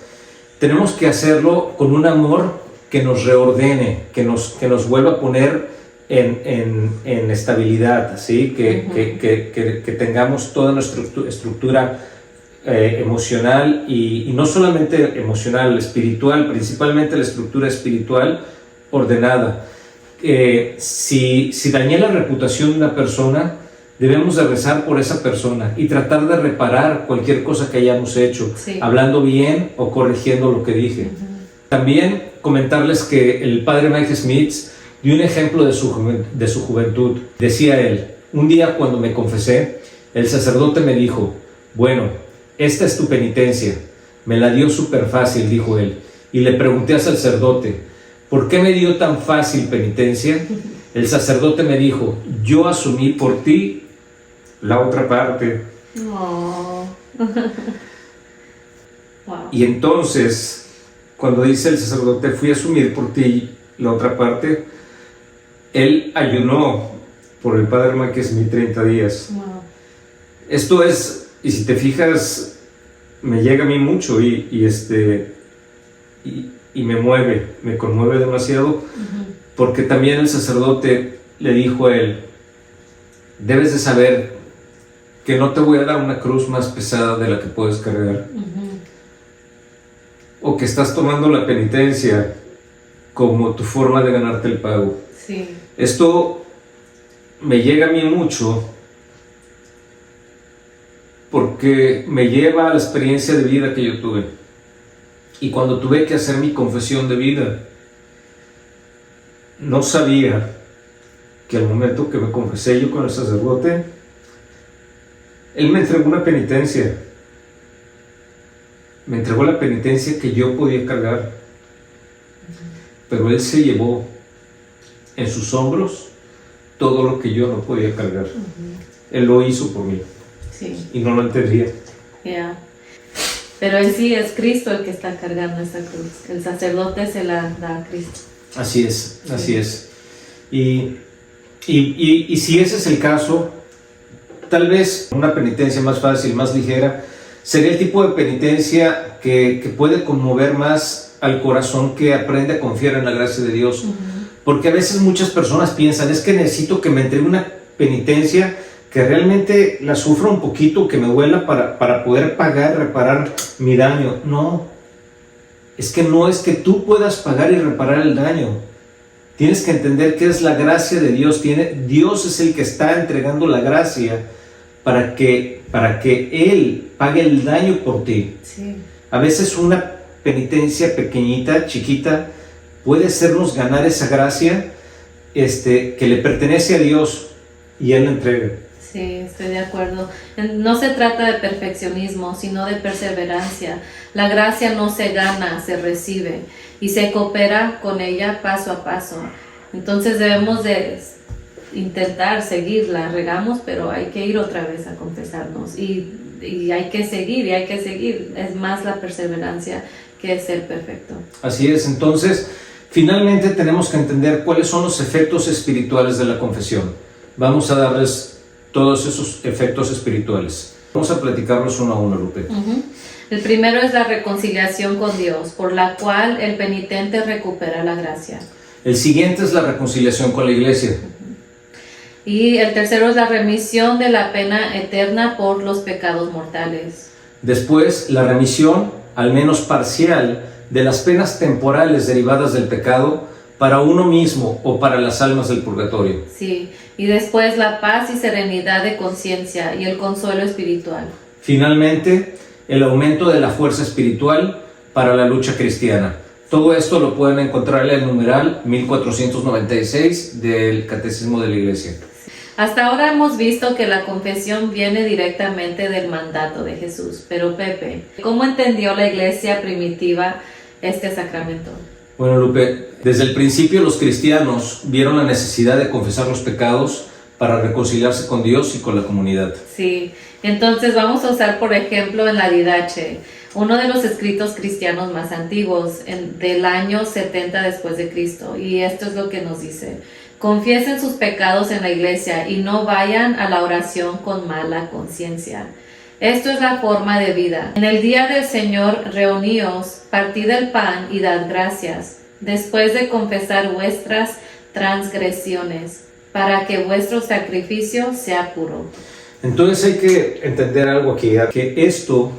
Tenemos que hacerlo con un amor que nos reordene, que nos vuelva a poner en estabilidad, ¿sí? Que tengamos toda nuestra estructura emocional y no solamente emocional, espiritual, principalmente la estructura espiritual ordenada. Si dañé la reputación de una persona, debemos de rezar por esa persona y tratar de reparar cualquier cosa que hayamos hecho, hablando bien o corrigiendo lo que dije. También comentarles que el padre Mike Smith dio un ejemplo de su juventud. Decía él: un día cuando me confesé, el sacerdote me dijo: bueno, esta es tu penitencia. Me la dio súper fácil, dijo él. Y le pregunté al sacerdote: ¿por qué me dio tan fácil penitencia? El sacerdote me dijo: yo asumí por ti la otra parte. Oh. Wow. Y entonces, cuando dice el sacerdote: fui a asumir por ti la otra parte, él ayunó por el padre Mike Smith 30 días. Wow. Esto es, y si te fijas, me llega a mí mucho y me mueve, me conmueve demasiado, porque también el sacerdote le dijo a él: debes de saber que no te voy a dar una cruz más pesada de la que puedes cargar, o que estás tomando la penitencia como tu forma de ganarte el pago. Sí. Esto me llega a mí mucho, porque me lleva a la experiencia de vida que yo tuve. Y cuando tuve que hacer mi confesión de vida, no sabía que al momento que me confesé yo con el sacerdote, él me entregó una penitencia. Me entregó la penitencia que yo podía cargar. Pero él se llevó en sus hombros todo lo que yo no podía cargar. Él lo hizo por mí. Sí. Y no lo entendía. Yeah. Pero en sí es Cristo el que está cargando esa cruz. El sacerdote se la da a Cristo. Así es, así es. Y si ese es el caso, tal vez una penitencia más fácil, más ligera, sería el tipo de penitencia que puede conmover más al corazón que aprende a confiar en la gracia de Dios. Porque a veces muchas personas piensan, es que necesito que me entregue una penitencia que realmente la sufra un poquito, que me duela para poder pagar, reparar mi daño. No, es que tú puedas pagar y reparar el daño. Tienes que entender que es la gracia de Dios. Dios es el que está entregando la gracia para que Él pague el daño por ti. Sí. A veces una penitencia pequeñita, chiquita, puede hacernos ganar esa gracia que le pertenece a Dios y Él la entrega. Sí, estoy de acuerdo. No se trata de perfeccionismo, sino de perseverancia. La gracia no se gana, se recibe y se coopera con ella paso a paso. Entonces debemos de intentar seguirla. Regamos, pero hay que ir otra vez a confesarnos y hay que seguir y hay que seguir. Es más la perseverancia que ser perfecto. Así es. Entonces, finalmente tenemos que entender cuáles son los efectos espirituales de la confesión. Vamos a darles todos esos efectos espirituales. Vamos a platicarlos uno a uno, Lupe. El primero es la reconciliación con Dios, por la cual el penitente recupera la gracia. El siguiente es la reconciliación con la iglesia. Y el tercero es la remisión de la pena eterna por los pecados mortales. Después, la remisión, al menos parcial, de las penas temporales derivadas del pecado para uno mismo o para las almas del purgatorio. Sí, y después la paz y serenidad de conciencia y el consuelo espiritual. Finalmente, el aumento de la fuerza espiritual para la lucha cristiana. Todo esto lo pueden encontrar en el numeral 1496 del Catecismo de la Iglesia. Hasta ahora hemos visto que la confesión viene directamente del mandato de Jesús. Pero Pepe, ¿cómo entendió la iglesia primitiva este sacramento? Bueno, Lupe, desde el principio los cristianos vieron la necesidad de confesar los pecados para reconciliarse con Dios y con la comunidad. Sí, entonces vamos a usar por ejemplo en la Didache, uno de los escritos cristianos más antiguos, del año 70 después de Cristo, y esto es lo que nos dice: confiesen sus pecados en la iglesia y no vayan a la oración con mala conciencia. Esto es la forma de vida. En el día del Señor reuníos, partid el pan y dad gracias, después de confesar vuestras transgresiones, para que vuestro sacrificio sea puro. Entonces hay que entender algo aquí, que esto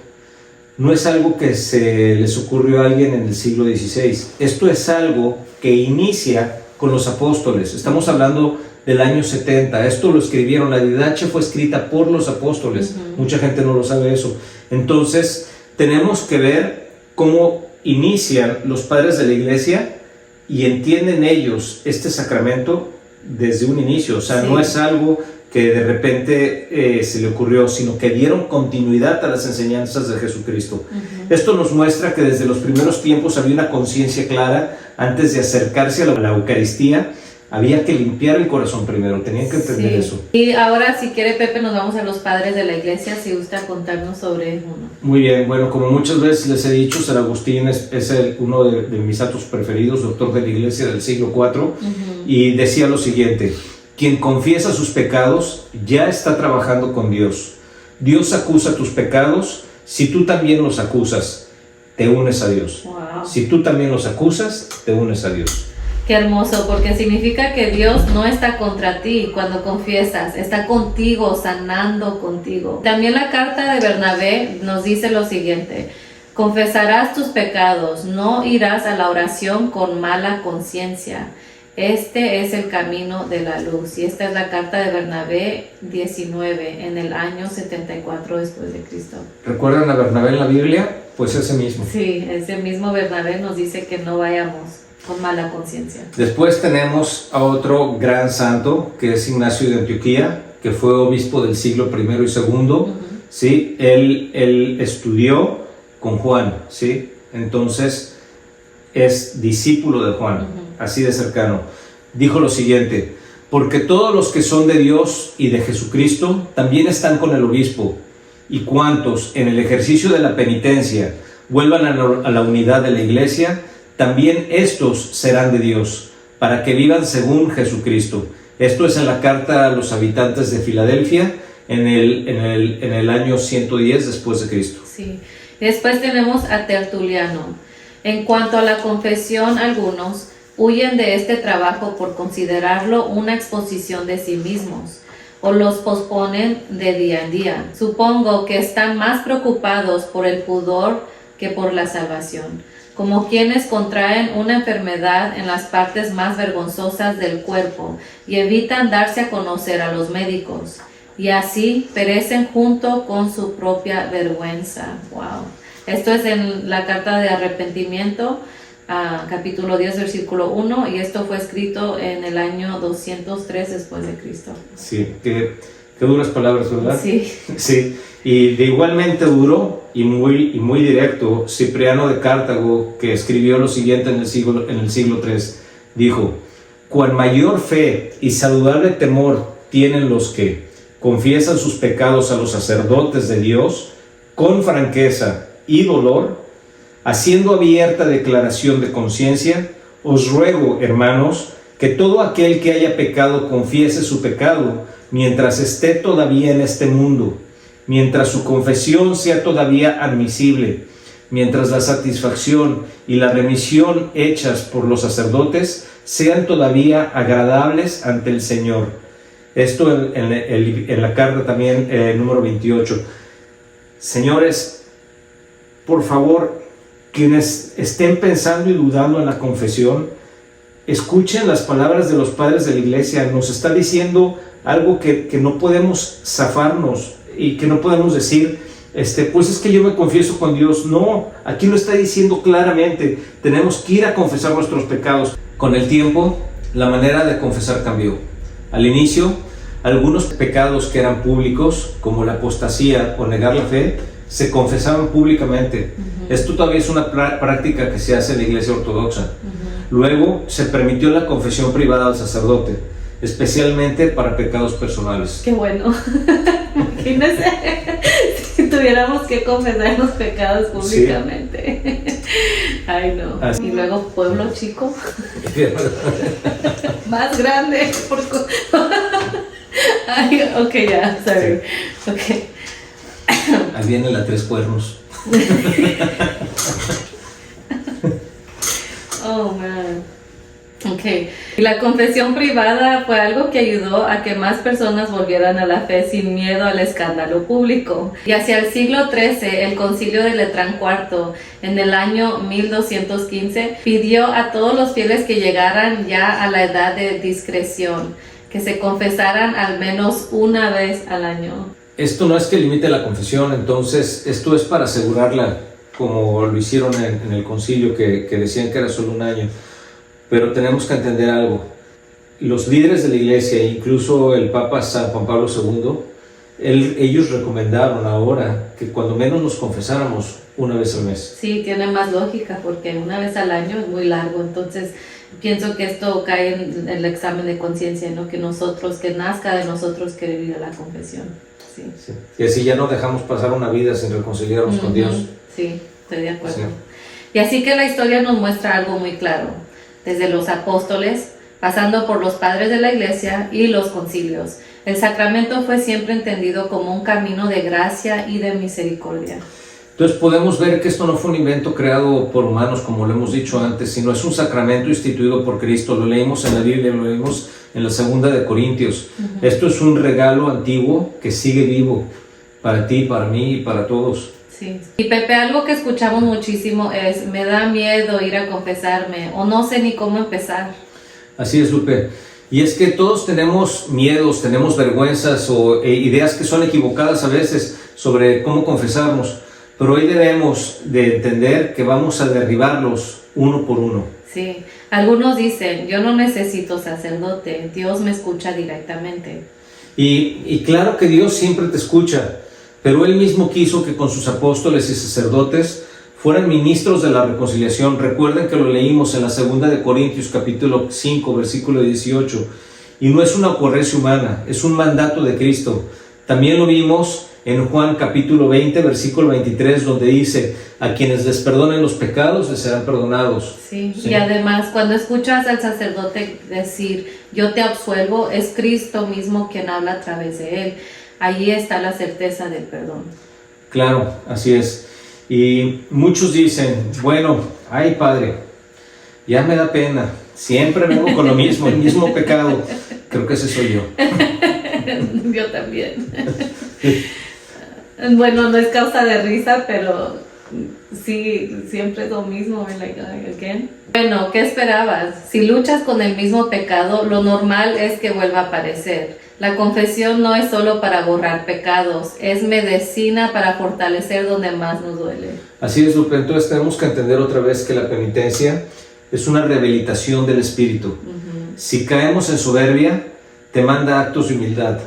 no es algo que se les ocurrió a alguien en el siglo XVI. Esto es algo que inicia con los apóstoles. Estamos hablando del año 70. Esto lo escribieron, la Didache fue escrita por los apóstoles. Mucha gente no lo sabe eso. Entonces tenemos que ver cómo inician los padres de la iglesia y entienden ellos este sacramento desde un inicio. O sea, sí, no es algo que de repente se le ocurrió, sino que dieron continuidad a las enseñanzas de Jesucristo. Esto nos muestra que desde los primeros tiempos había una conciencia clara. Antes de acercarse a la Eucaristía, había que limpiar el corazón primero, tenían que entender eso. Y ahora, si quiere, Pepe, nos vamos a los padres de la iglesia, si gusta contarnos sobre uno. Muy bien, bueno, como muchas veces les he dicho, San Agustín es uno de mis santos preferidos, doctor de la iglesia del siglo IV, y decía lo siguiente: quien confiesa sus pecados ya está trabajando con Dios. Dios acusa tus pecados, si tú también los acusas, te unes a Dios. Wow. Si tú también los acusas, te unes a Dios. Qué hermoso, porque significa que Dios no está contra ti cuando confiesas, está contigo, sanando contigo. También la carta de Bernabé nos dice lo siguiente: confesarás tus pecados, no irás a la oración con mala conciencia. Este es el camino de la luz. Y esta es la carta de Bernabé 19, en el año 74 después de Cristo. ¿Recuerdan a Bernabé en la Biblia? Pues ese mismo. Sí, ese mismo Bernabé nos dice que no vayamos con mala conciencia. Después tenemos a otro gran santo, que es Ignacio de Antioquía, que fue obispo del siglo I y II. ¿Sí? Él estudió con Juan, ¿sí? Entonces es discípulo de Juan, así de cercano. Dijo lo siguiente: porque todos los que son de Dios y de Jesucristo también están con el obispo, y cuantos en el ejercicio de la penitencia vuelvan a la unidad de la iglesia, también estos serán de Dios, para que vivan según Jesucristo. Esto es en la carta a los habitantes de Filadelfia, en el año 110 después de Cristo. Sí. Después tenemos a Tertuliano. En cuanto a la confesión, algunos huyen de este trabajo por considerarlo una exposición de sí mismos o los posponen de día en día. Supongo que están más preocupados por el pudor que por la salvación, como quienes contraen una enfermedad en las partes más vergonzosas del cuerpo y evitan darse a conocer a los médicos, y así perecen junto con su propia vergüenza. Wow. Esto es en la carta de arrepentimiento, capítulo 10, versículo 1, y esto fue escrito en el año 203 después de Cristo. Sí, qué duras palabras, ¿verdad? Sí. Sí, y de igualmente duro y muy directo, Cipriano de Cartago, que escribió lo siguiente en el siglo III, dijo: cuán mayor fe y saludable temor tienen los que confiesan sus pecados a los sacerdotes de Dios con franqueza y dolor, haciendo abierta declaración de conciencia, os ruego, hermanos, que todo aquel que haya pecado confiese su pecado mientras esté todavía en este mundo, mientras su confesión sea todavía admisible, mientras la satisfacción y la remisión hechas por los sacerdotes sean todavía agradables ante el Señor. Esto en la carta también número 28. Señores, por favor, quienes estén pensando y dudando en la confesión, escuchen las palabras de los padres de la iglesia. Nos está diciendo algo que no podemos zafarnos y que no podemos decir, pues es que yo me confieso con Dios. No, aquí lo está diciendo claramente. Tenemos que ir a confesar nuestros pecados. Con el tiempo, la manera de confesar cambió. Al inicio, algunos pecados que eran públicos, como la apostasía o negar la fe, se confesaban públicamente. Esto todavía es una práctica que se hace en la iglesia ortodoxa. Luego se permitió la confesión privada al sacerdote, especialmente para pecados personales. Qué bueno. Imagínense si tuviéramos que confesar los pecados públicamente. Sí. Ay, no. Y luego pueblo chico. Más grande. Ay, ok, ya, sorry. Sí. Okay. Ahí viene la tres cuernos. Oh, man. Okay. La confesión privada fue algo que ayudó a que más personas volvieran a la fe sin miedo al escándalo público. Y hacia el siglo XIII, el Concilio de Letrán IV, en el año 1215, pidió a todos los fieles que llegaran ya a la edad de discreción, que se confesaran al menos una vez al año. Esto no es que limite la confesión, entonces esto es para asegurarla, como lo hicieron en el concilio, que decían que era solo un año. Pero tenemos que entender algo. Los líderes de la iglesia, incluso el Papa San Juan Pablo II, ellos recomendaron ahora que cuando menos nos confesáramos una vez al mes. Sí, tiene más lógica, porque una vez al año es muy largo. Entonces pienso que esto cae en el examen de conciencia, ¿no? Que nazca de nosotros querer ir a la confesión. Sí. Sí. Y así ya no dejamos pasar una vida sin reconciliarnos con Dios. Sí, estoy de acuerdo. Sí. Y así que la historia nos muestra algo muy claro, desde los apóstoles, pasando por los padres de la iglesia y los concilios. El sacramento fue siempre entendido como un camino de gracia y de misericordia. Entonces podemos ver que esto no fue un invento creado por humanos, como lo hemos dicho antes, sino es un sacramento instituido por Cristo. Lo leímos en la Biblia, lo leímos en la 2 de Corintios. Esto es un regalo antiguo que sigue vivo para ti, para mí y para todos. Sí. Y Pepe, algo que escuchamos muchísimo es: me da miedo ir a confesarme, o no sé ni cómo empezar. Así es, Lupe. Y es que todos tenemos miedos, tenemos vergüenzas o ideas que son equivocadas a veces sobre cómo confesarnos. Pero hoy debemos de entender que vamos a derribarlos uno por uno. Sí, algunos dicen: yo no necesito sacerdote, Dios me escucha directamente. Y claro que Dios siempre te escucha, pero Él mismo quiso que con sus apóstoles y sacerdotes fueran ministros de la reconciliación. Recuerden que lo leímos en la 2 de Corintios capítulo 5, versículo 18. Y no es una ocurrencia humana, es un mandato de Cristo. También lo vimos en Juan capítulo 20, versículo 23, donde dice: a quienes les perdonen los pecados les serán perdonados. Sí. Y además, cuando escuchas al sacerdote decir: yo te absuelvo, es Cristo mismo quien habla a través de él. allí está la certeza del perdón. Claro, así es. Y muchos dicen, bueno, ay Padre, ya me da pena, siempre vengo con lo mismo, el mismo pecado. Creo que ese soy yo. Yo también. Bueno, no es causa de risa, pero sí, siempre es lo mismo. Like, again. Bueno, ¿qué esperabas? Si luchas con el mismo pecado, lo normal es que vuelva a aparecer. La confesión no es solo para borrar pecados, es medicina para fortalecer donde más nos duele. Así es, Lupe. Entonces tenemos que entender otra vez que la penitencia es una rehabilitación del espíritu. Si caemos en soberbia, te manda actos de humildad.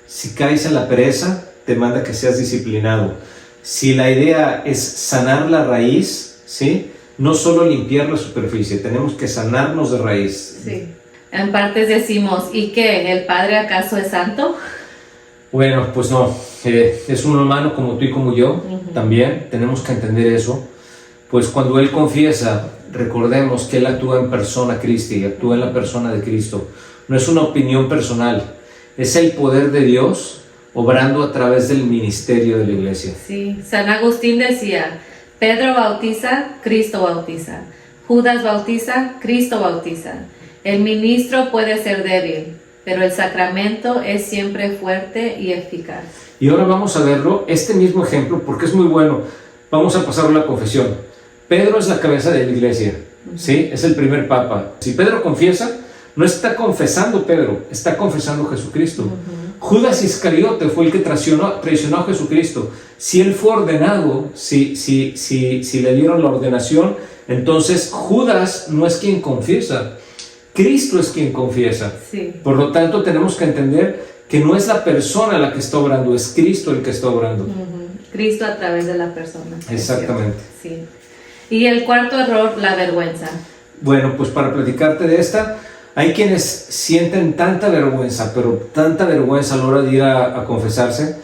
Si caes en la pereza, te manda que seas disciplinado. Si la idea es sanar la raíz, ¿sí? No solo limpiar la superficie, tenemos que sanarnos de raíz. Sí. En partes decimos, ¿y qué? ¿El Padre acaso es santo? Bueno, pues no. Es un humano como tú y como yo. También tenemos que entender eso. Pues cuando Él confiesa, recordemos que Él actúa en persona Christi, actúa en la persona de Cristo. No es una opinión personal, es el poder de Dios obrando a través del ministerio de la iglesia. Sí, San Agustín decía, Pedro bautiza, Cristo bautiza. Judas bautiza, Cristo bautiza. El ministro puede ser débil, pero el sacramento es siempre fuerte y eficaz. Y ahora vamos a verlo, este mismo ejemplo, porque es muy bueno. Vamos a pasar a la confesión. Pedro es la cabeza de la iglesia, ¿sí? Es el primer papa. Si Pedro confiesa, no está confesando Pedro, está confesando Jesucristo. Judas Iscariote fue el que traicionó a Jesucristo. Si él fue ordenado, si le dieron la ordenación, entonces Judas no es quien confiesa, Cristo es quien confiesa. Sí. Por lo tanto, tenemos que entender que no es la persona la que está obrando, es Cristo el que está obrando. Cristo a través de la persona. Exactamente. Sí. Y el cuarto error, la vergüenza. Bueno, pues para platicarte de esta, hay quienes sienten tanta vergüenza, pero tanta vergüenza a la hora de ir a confesarse,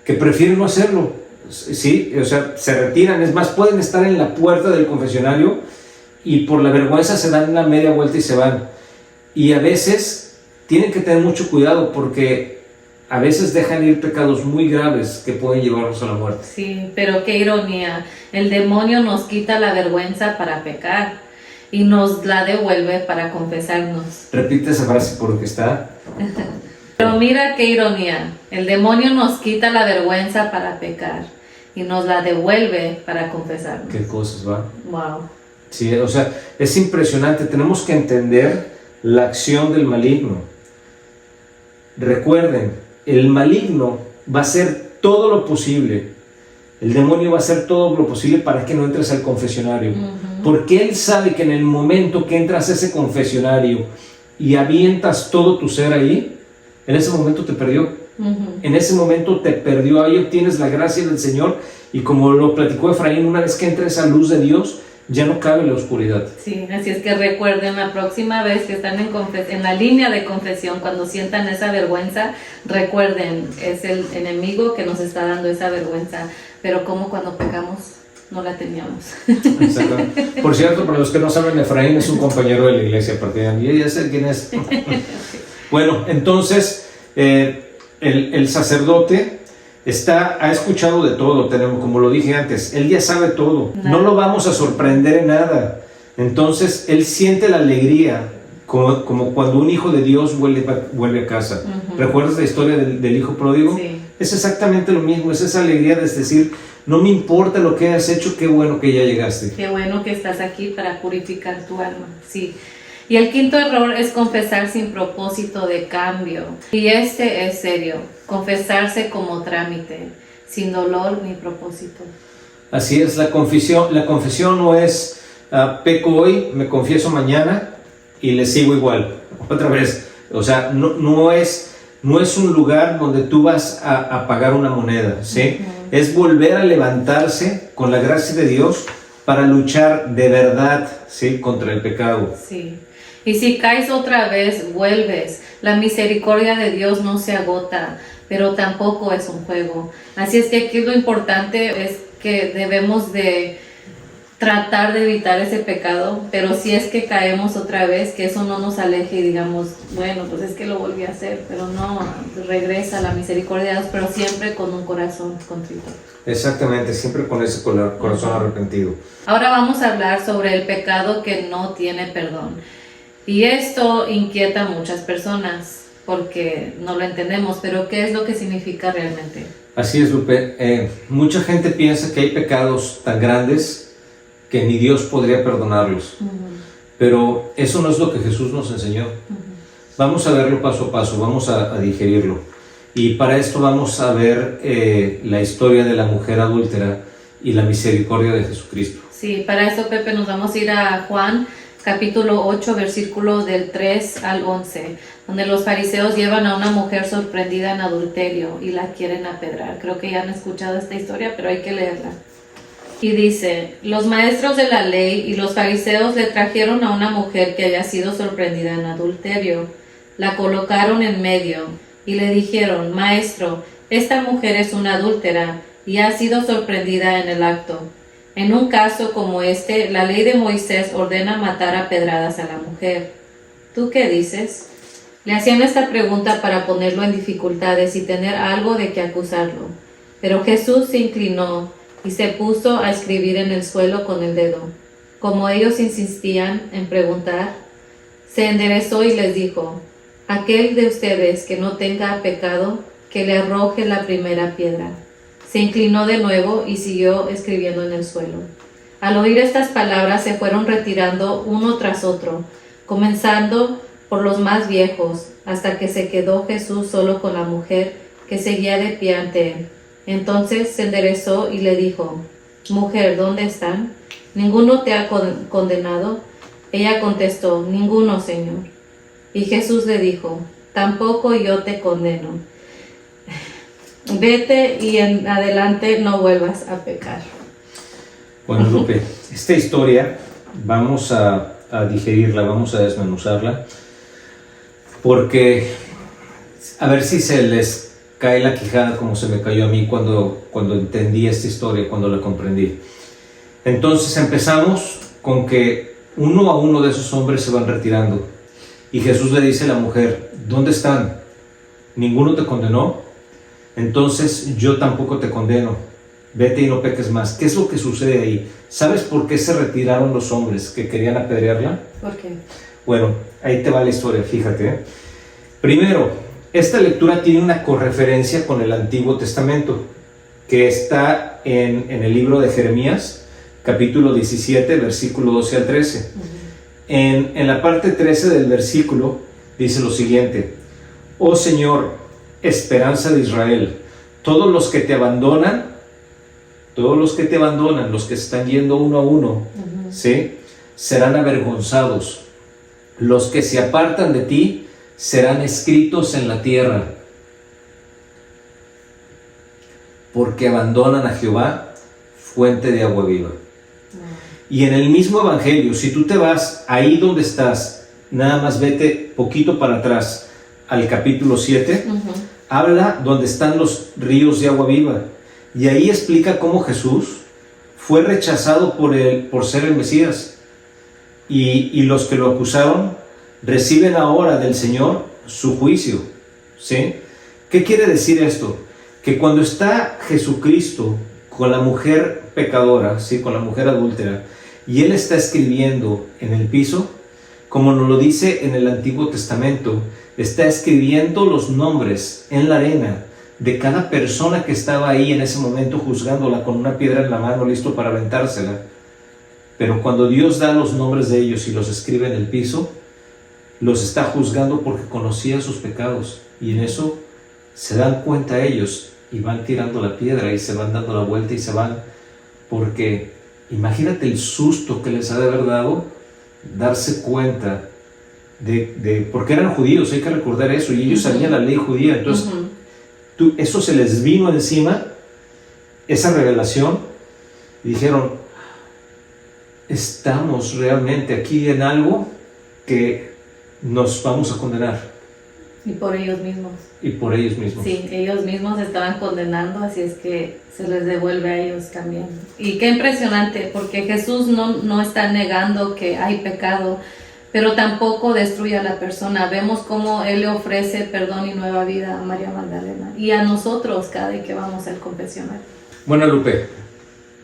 que prefieren no hacerlo. Sí, o sea, se retiran. Es más, pueden estar en la puerta del confesionario y por la vergüenza se dan una media vuelta y se van. Y a veces tienen que tener mucho cuidado porque a veces dejan ir pecados muy graves que pueden llevarnos a la muerte. Sí, pero qué ironía. El demonio nos quita la vergüenza para pecar y nos la devuelve para confesarnos. Repite esa frase porque está... Pero mira qué ironía. El demonio nos quita la vergüenza para pecar y nos la devuelve para confesarnos. ¿Qué cosas va? Wow. Sí, o sea, es impresionante. Tenemos que entender la acción del maligno. Recuerden, el maligno va a hacer todo lo posible. El demonio va a hacer todo lo posible para que no entres al confesionario. Porque él sabe que en el momento que entras a ese confesionario y avientas todo tu ser ahí, en ese momento te perdió. En ese momento te perdió. Ahí obtienes la gracia del Señor. Y como lo platicó Efraín, una vez que entra esa luz de Dios, ya no cabe la oscuridad. Sí, así es que recuerden, la próxima vez que están en la línea de confesión, cuando sientan esa vergüenza, recuerden, es el enemigo que nos está dando esa vergüenza, pero como cuando pecamos no la teníamos. Exactamente. Por cierto, para los que no saben, Efraín es un compañero de la iglesia partidaria, y ya sé quién es. Bueno, entonces, el sacerdote ha escuchado de todo, como lo dije antes, él ya sabe todo, no lo vamos a sorprender en nada. Entonces él siente la alegría como cuando un hijo de Dios vuelve a casa. ¿Recuerdas la historia del hijo pródigo? Sí. Es exactamente lo mismo, es esa alegría de decir, no me importa lo que has hecho, qué bueno que ya llegaste. Qué bueno que estás aquí para purificar tu alma, sí. Y el quinto error es confesar sin propósito de cambio. Y este es serio, confesarse como trámite, sin dolor ni propósito. Así es, la confesión no es peco hoy, me confieso mañana y le sigo igual, otra vez. O sea, no es un lugar donde tú vas a pagar una moneda, ¿sí? Es volver a levantarse con la gracia de Dios para luchar de verdad, ¿sí? Contra el pecado. Sí. Y si caes otra vez, vuelves. La misericordia de Dios no se agota, pero tampoco es un juego. Así es que aquí lo importante es que debemos de tratar de evitar ese pecado, pero si es que caemos otra vez, que eso no nos aleje y digamos, bueno, pues es que lo volví a hacer, pero no, regresa a la misericordia de Dios, pero siempre con un corazón contrito. Exactamente, siempre con ese corazón arrepentido. Ahora vamos a hablar sobre el pecado que no tiene perdón. Y esto inquieta a muchas personas porque no lo entendemos, pero ¿qué es lo que significa realmente? Así es, Lupe. Mucha gente piensa que hay pecados tan grandes que ni Dios podría perdonarlos. Pero eso no es lo que Jesús nos enseñó. Vamos a verlo paso a paso, vamos a digerirlo. Y para esto vamos a ver la historia de la mujer adúltera y la misericordia de Jesucristo. Sí, para eso, Pepe, nos vamos a ir a Juan capítulo 8, versículo del 3 al 11, donde los fariseos llevan a una mujer sorprendida en adulterio y la quieren apedrear. Creo que ya han escuchado esta historia, pero hay que leerla. Y dice, los maestros de la ley y los fariseos le trajeron a una mujer que había sido sorprendida en adulterio. La colocaron en medio y le dijeron, Maestro, esta mujer es una adúltera y ha sido sorprendida en el acto. En un caso como este, la ley de Moisés ordena matar a pedradas a la mujer. ¿Tú qué dices? Le hacían esta pregunta para ponerlo en dificultades y tener algo de qué acusarlo. Pero Jesús se inclinó y se puso a escribir en el suelo con el dedo. Como ellos insistían en preguntar, se enderezó y les dijo, aquel de ustedes que no tenga pecado, que le arroje la primera piedra. Se inclinó de nuevo y siguió escribiendo en el suelo. Al oír estas palabras se fueron retirando uno tras otro, comenzando por los más viejos, hasta que se quedó Jesús solo con la mujer que seguía de pie ante él. Entonces se enderezó y le dijo, Mujer, ¿dónde están? ¿Ninguno te ha condenado? Ella contestó, Ninguno, Señor. Y Jesús le dijo, Tampoco yo te condeno. Vete y en adelante no vuelvas a pecar. Bueno, Lupe, esta historia vamos a digerirla, vamos a desmenuzarla, porque a ver si se les cae la quijada como se me cayó a mí cuando entendí esta historia, cuando la comprendí. Entonces empezamos con que uno a uno de esos hombres se van retirando y Jesús le dice a la mujer, ¿dónde están? ¿Ninguno te condenó? Entonces yo tampoco te condeno, vete y no peques más. ¿Qué es lo que sucede ahí? ¿Sabes por qué se retiraron los hombres que querían apedrearla? ¿Por qué? Bueno, ahí te va la historia, fíjate. Primero, esta lectura tiene una correferencia con el Antiguo Testamento, que está en el libro de Jeremías, capítulo 17, versículo 12 al 13. En la parte 13 del versículo dice lo siguiente, Oh Señor, esperanza de Israel, todos los que te abandonan, los que están yendo uno a uno, ¿sí? Serán avergonzados. Los que se apartan de ti serán escritos en la tierra, porque abandonan a Jehová, fuente de agua viva. Y en el mismo evangelio, si tú te vas ahí donde estás, nada más vete poquito para atrás, al capítulo 7, habla donde están los ríos de agua viva, y ahí explica cómo Jesús fue rechazado por ser el Mesías, y los que lo acusaron reciben ahora del Señor su juicio, ¿sí? ¿Qué quiere decir esto? Que cuando está Jesucristo con la mujer pecadora, ¿sí? Con la mujer adúltera, y Él está escribiendo en el piso, como nos lo dice en el Antiguo Testamento, está escribiendo los nombres en la arena de cada persona que estaba ahí en ese momento juzgándola con una piedra en la mano, listo para aventársela. Pero cuando Dios da los nombres de ellos y los escribe en el piso, los está juzgando porque conocía sus pecados, y en eso se dan cuenta ellos y van tirando la piedra y se van dando la vuelta y se van, porque imagínate el susto que les ha de haber dado darse cuenta de porque eran judíos, hay que recordar eso, y ellos sabían la ley judía. Entonces eso se les vino encima, esa revelación, y dijeron, estamos realmente aquí en algo que nos vamos a condenar. Y por ellos mismos. Y por ellos mismos. Sí, ellos mismos estaban condenando, así es que se les devuelve a ellos también. Y qué impresionante, porque Jesús no está negando que hay pecado, pero tampoco destruye a la persona. Vemos cómo Él le ofrece perdón y nueva vida a María Magdalena y a nosotros cada vez que vamos al confesionario. Bueno, Lupe,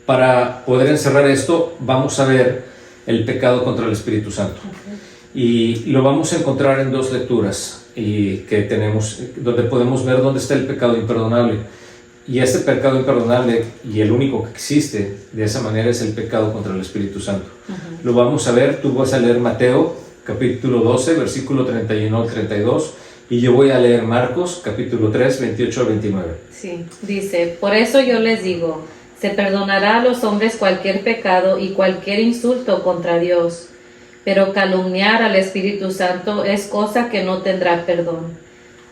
para poder encerrar esto, vamos a ver el pecado contra el Espíritu Santo. Okay. Y lo vamos a encontrar en dos lecturas y que tenemos, donde podemos ver dónde está el pecado imperdonable. Y este pecado imperdonable, y el único que existe de esa manera, es el pecado contra el Espíritu Santo. Lo vamos a ver, tú vas a leer Mateo, capítulo 12, versículo 31 al 32, y yo voy a leer Marcos, capítulo 3, 28 al 29. Sí, dice, por eso yo les digo, se perdonará a los hombres cualquier pecado y cualquier insulto contra Dios, pero calumniar al Espíritu Santo es cosa que no tendrá perdón.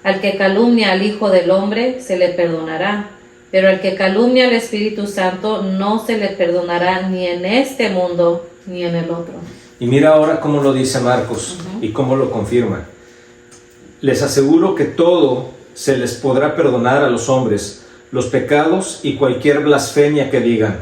Al que calumnia al Hijo del Hombre se le perdonará, pero al que calumnia al Espíritu Santo no se le perdonará ni en este mundo ni en el otro. Y mira ahora cómo lo dice Marcos y cómo lo confirma. Les aseguro que todo se les podrá perdonar a los hombres, los pecados y cualquier blasfemia que digan,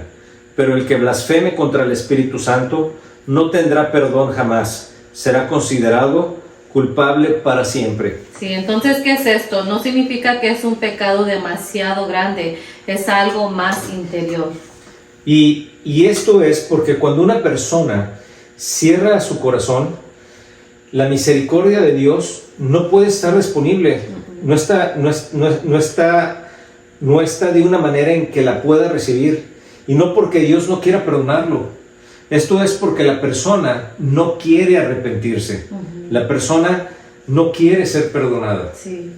pero el que blasfeme contra el Espíritu Santo no tendrá perdón jamás, será considerado culpable para siempre. Sí, entonces, ¿qué es esto? No significa que es un pecado demasiado grande, es algo más interior. Y esto es porque cuando una persona cierra su corazón, la misericordia de Dios no puede estar disponible, no está de una manera en que la pueda recibir, y no porque Dios no quiera perdonarlo. Esto es porque la persona no quiere arrepentirse, la persona no quiere ser perdonada. Sí.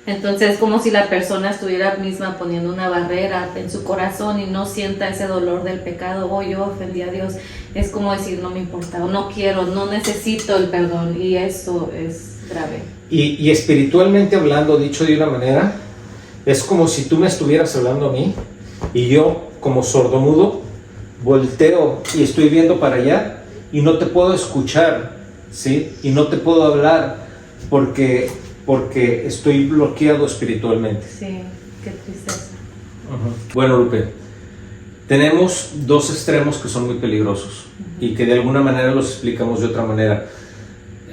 Entonces es como si la persona estuviera misma poniendo una barrera en su corazón y no sienta ese dolor del pecado. Oh, yo ofendí a Dios. Es como decir, no me importa, o no quiero, no necesito el perdón, y eso es grave. Y espiritualmente hablando, dicho de una manera, es como si tú me estuvieras hablando a mí y yo, como sordomudo, volteo y estoy viendo para allá y no te puedo escuchar, ¿sí? Y no te puedo hablar porque estoy bloqueado espiritualmente. Sí, qué tristeza. Bueno, Lupe, tenemos dos extremos que son muy peligrosos y que de alguna manera los explicamos de otra manera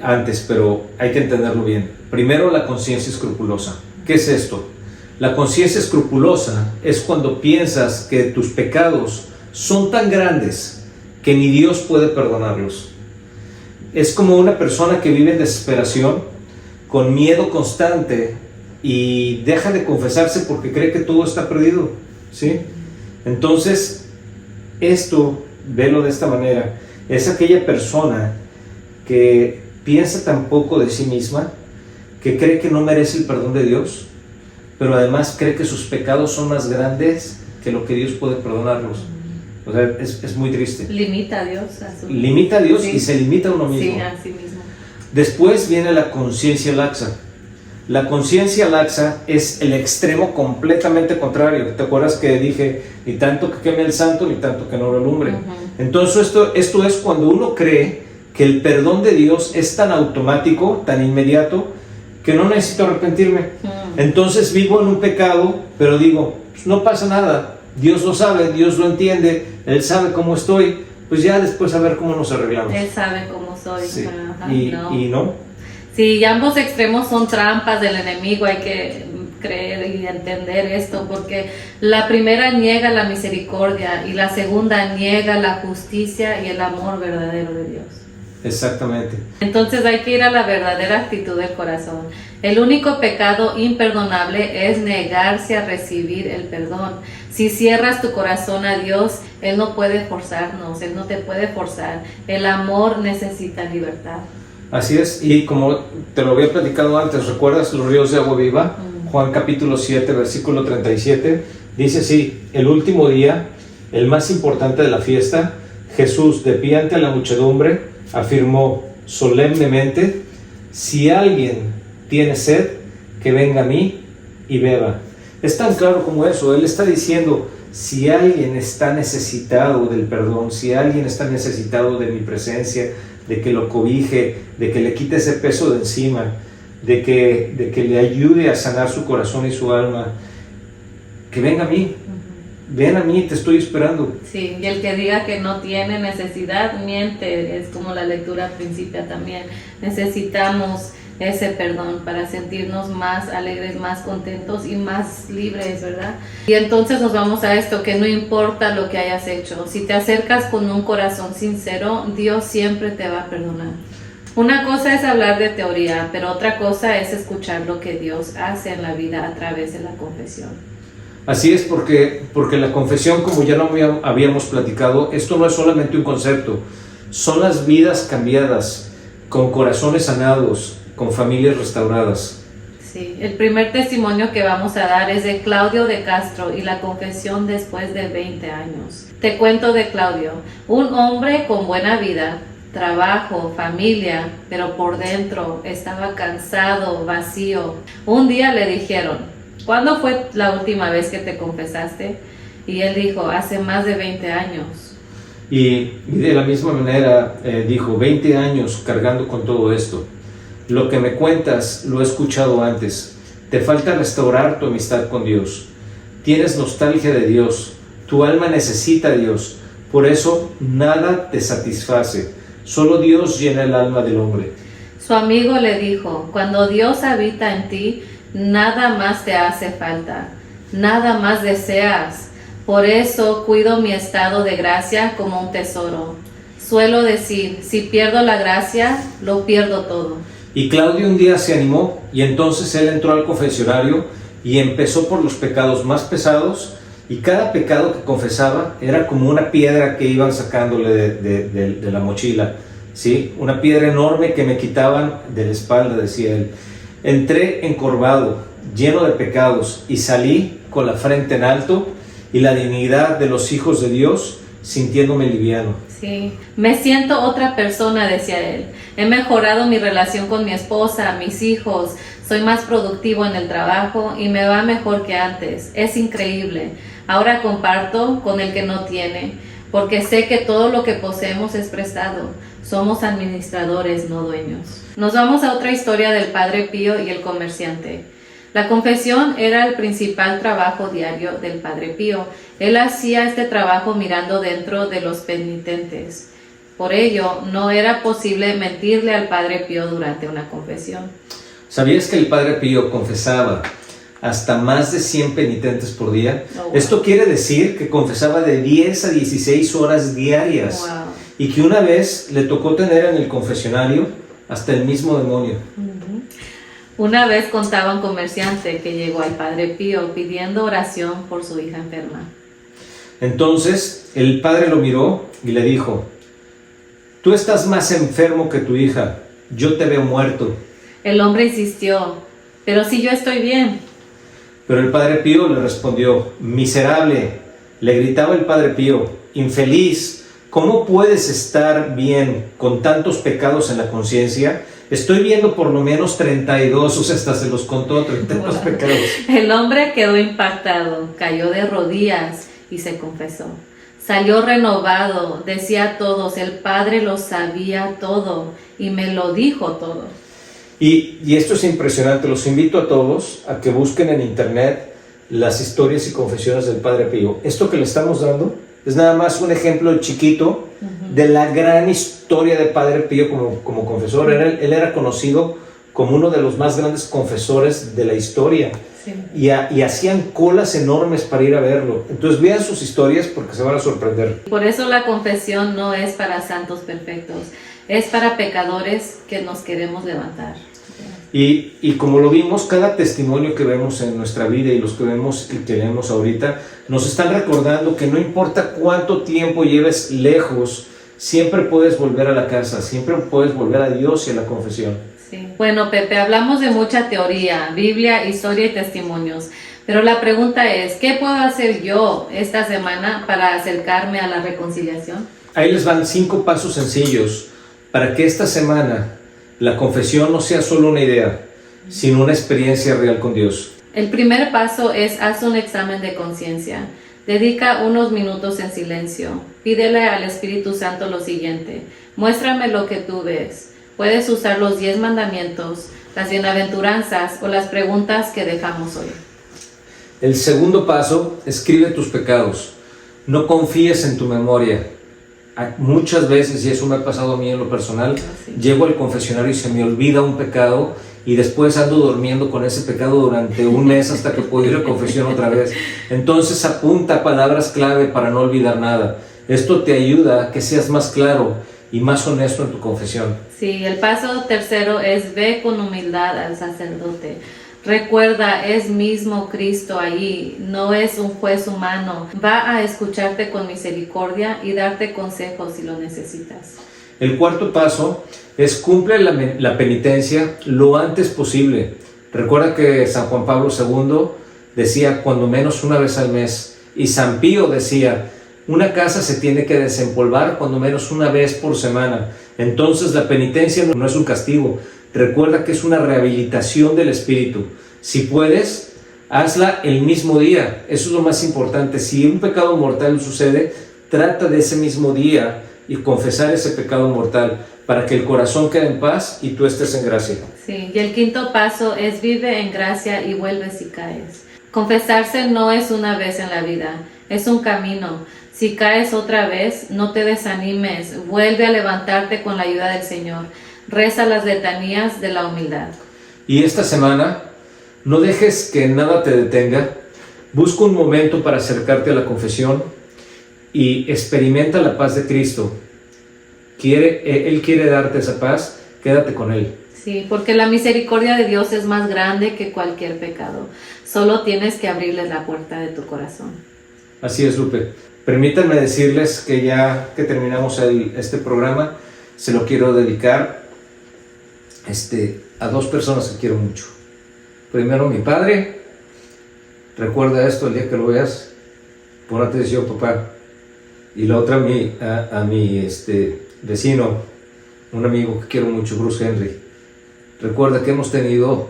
antes, pero hay que entenderlo bien. Primero, la conciencia escrupulosa. ¿Qué es esto? La conciencia escrupulosa es cuando piensas que tus pecados son tan grandes que ni Dios puede perdonarlos. Es como una persona que vive en desesperación, con miedo constante, y deja de confesarse porque cree que todo está perdido, ¿sí? Entonces, esto, velo de esta manera, es aquella persona que piensa tan poco de sí misma, que cree que no merece el perdón de Dios, pero además cree que sus pecados son más grandes que lo que Dios puede perdonarlos. O sea, es muy triste. Limita a Dios. Limita a Dios, sí. Y se limita a uno mismo. Sí, a sí mismo. Después viene la conciencia laxa. La conciencia laxa es el extremo completamente contrario. ¿Te acuerdas que dije, ni tanto que queme el santo, ni tanto que no lo alumbre? Entonces esto es cuando uno cree que el perdón de Dios es tan automático, tan inmediato, que no necesito arrepentirme. Entonces vivo en un pecado, pero digo, pues no pasa nada, Dios lo sabe, Dios lo entiende, Él sabe cómo estoy, pues ya después a ver cómo nos arreglamos. Él sabe cómo soy. Sí. No. Y no. Sí, y ambos extremos son trampas del enemigo, hay que creer y entender esto, porque la primera niega la misericordia y la segunda niega la justicia y el amor verdadero de Dios. Exactamente. Entonces hay que ir a la verdadera actitud del corazón. El único pecado imperdonable es negarse a recibir el perdón. Si cierras tu corazón a Dios, Él no puede forzarnos, Él no te puede forzar. El amor necesita libertad. Así es, y como te lo había platicado antes, ¿recuerdas los ríos de agua viva? Juan capítulo 7, versículo 37, dice así: el último día, el más importante de la fiesta, Jesús, de pie ante la muchedumbre, afirmó solemnemente: si alguien tiene sed, que venga a mí y beba. Es tan claro como eso. Él está diciendo, si alguien está necesitado del perdón, si alguien está necesitado de mi presencia, de que lo cobije, de que le quite ese peso de encima, de que le ayude a sanar su corazón y su alma, que venga a mí. Ven a mí, te estoy esperando. Sí, y el que diga que no tiene necesidad, miente. Es como la lectura principia también. Necesitamos ese perdón para sentirnos más alegres, más contentos y más libres, ¿verdad? Y entonces nos vamos a esto, que no importa lo que hayas hecho. Si te acercas con un corazón sincero, Dios siempre te va a perdonar. Una cosa es hablar de teoría, pero otra cosa es escuchar lo que Dios hace en la vida a través de la confesión. Así es, porque la confesión, como ya lo habíamos platicado, esto no es solamente un concepto, son las vidas cambiadas, con corazones sanados, con familias restauradas. Sí, el primer testimonio que vamos a dar es de Claudio de Castro y la confesión después de 20 años. Te cuento de Claudio, un hombre con buena vida, trabajo, familia, pero por dentro estaba cansado, vacío. Un día le dijeron: ¿cuándo fue la última vez que te confesaste? Y él dijo: hace más de 20 años. Y de la misma manera dijo: 20 años cargando con todo esto. Lo que me cuentas lo he escuchado antes. Te falta restaurar tu amistad con Dios. Tienes nostalgia de Dios. Tu alma necesita a Dios. Por eso nada te satisface. Solo Dios llena el alma del hombre. Su amigo le dijo: cuando Dios habita en ti, nada más te hace falta, nada más deseas. Por eso cuido mi estado de gracia como un tesoro. Suelo decir: si pierdo la gracia, lo pierdo todo. Y Claudio un día se animó, y entonces él entró al confesionario y empezó por los pecados más pesados, y cada pecado que confesaba era como una piedra que iban sacándole de la mochila, ¿sí? Una piedra enorme que me quitaban de la espalda, decía él. Entré encorvado, lleno de pecados, y salí con la frente en alto y la dignidad de los hijos de Dios, sintiéndome liviano. Sí, me siento otra persona, decía él. He mejorado mi relación con mi esposa, mis hijos, soy más productivo en el trabajo y me va mejor que antes. Es increíble. Ahora comparto con el que no tiene, porque sé que todo lo que poseemos es prestado. Somos administradores, no dueños. Nos vamos a otra historia del Padre Pío y el comerciante. La confesión era el principal trabajo diario del Padre Pío. Él hacía este trabajo mirando dentro de los penitentes. Por ello, no era posible mentirle al Padre Pío durante una confesión. ¿Sabías que el Padre Pío confesaba hasta más de 100 penitentes por día? Oh, wow. Esto quiere decir que confesaba de 10 a 16 horas diarias. Wow. Y que una vez le tocó tener en el confesionario hasta el mismo demonio. Una vez contaba un comerciante que llegó al Padre Pío pidiendo oración por su hija enferma. Entonces el padre lo miró y le dijo: tú estás más enfermo que tu hija, yo te veo muerto. El hombre insistió: pero si yo estoy bien. Pero el Padre Pío le respondió: miserable, le gritaba el Padre Pío, infeliz, ¿cómo puedes estar bien con tantos pecados en la conciencia? Estoy viendo por lo menos 32, o sea, hasta se los contó, 32 pecados. El hombre quedó impactado, cayó de rodillas y se confesó. Salió renovado, decía a todos: el Padre lo sabía todo y me lo dijo todo. Y esto es impresionante, los invito a todos a que busquen en internet las historias y confesiones del Padre Pío. Esto que le estamos dando es nada más un ejemplo chiquito de la gran historia de Padre Pío como confesor. Él era conocido como uno de los más grandes confesores de la historia. Sí. Y hacían colas enormes para ir a verlo. Entonces vean sus historias porque se van a sorprender. Por eso la confesión no es para santos perfectos, es para pecadores que nos queremos levantar. Y como lo vimos, cada testimonio que vemos en nuestra vida y los que vemos y que leemos ahorita, nos están recordando que no importa cuánto tiempo lleves lejos, siempre puedes volver a la casa, siempre puedes volver a Dios y a la confesión. Sí. Bueno, Pepe, hablamos de mucha teoría, Biblia, historia y testimonios, pero la pregunta es: ¿qué puedo hacer yo esta semana para acercarme a la reconciliación? Ahí les van 5 pasos sencillos para que esta semana la confesión no sea solo una idea, sino una experiencia real con Dios. El primer paso es: haz un examen de conciencia. Dedica unos minutos en silencio. Pídele al Espíritu Santo lo siguiente: muéstrame lo que tú ves. Puedes usar los 10 mandamientos, las bienaventuranzas o las preguntas que dejamos hoy. El segundo paso, escribe tus pecados. No confíes en tu memoria. Muchas veces, y eso me ha pasado a mí en lo personal, llego al confesionario y se me olvida un pecado y después ando durmiendo con ese pecado durante un mes hasta que puedo ir a confesión otra vez. Entonces apunta palabras clave para no olvidar nada. Esto te ayuda a que seas más claro y más honesto en tu confesión. Sí, el paso tercero es ve con humildad al sacerdote. Recuerda, es mismo Cristo allí, no es un juez humano. Va a escucharte con misericordia y darte consejos si lo necesitas. El cuarto paso es cumple la penitencia lo antes posible. Recuerda que San Juan Pablo II decía cuando menos una vez al mes, y San Pío decía una casa se tiene que desempolvar cuando menos una vez por semana. Entonces la penitencia no es un castigo. Recuerda que es una rehabilitación del espíritu. Si puedes, hazla el mismo día. Eso es lo más importante. Si un pecado mortal sucede, trata de ese mismo día y confesar ese pecado mortal para que el corazón quede en paz y tú estés en gracia. Sí, y el quinto paso es vive en gracia y vuelve si caes. Confesarse no es una vez en la vida, es un camino. Si caes otra vez, no te desanimes, vuelve a levantarte con la ayuda del Señor. Reza las letanías de la humildad. Y esta semana, no dejes que nada te detenga. Busca un momento para acercarte a la confesión y experimenta la paz de Cristo. Él quiere darte esa paz, quédate con Él. Sí, porque la misericordia de Dios es más grande que cualquier pecado. Solo tienes que abrirle la puerta de tu corazón. Así es, Lupe. Permítanme decirles que ya que terminamos este programa, se lo quiero dedicar a dos personas que quiero mucho. Primero, mi padre. Recuerda esto el día que lo veas. Pon atención, papá. Y la otra a mi vecino, un amigo que quiero mucho, Bruce Henry. Recuerda que hemos tenido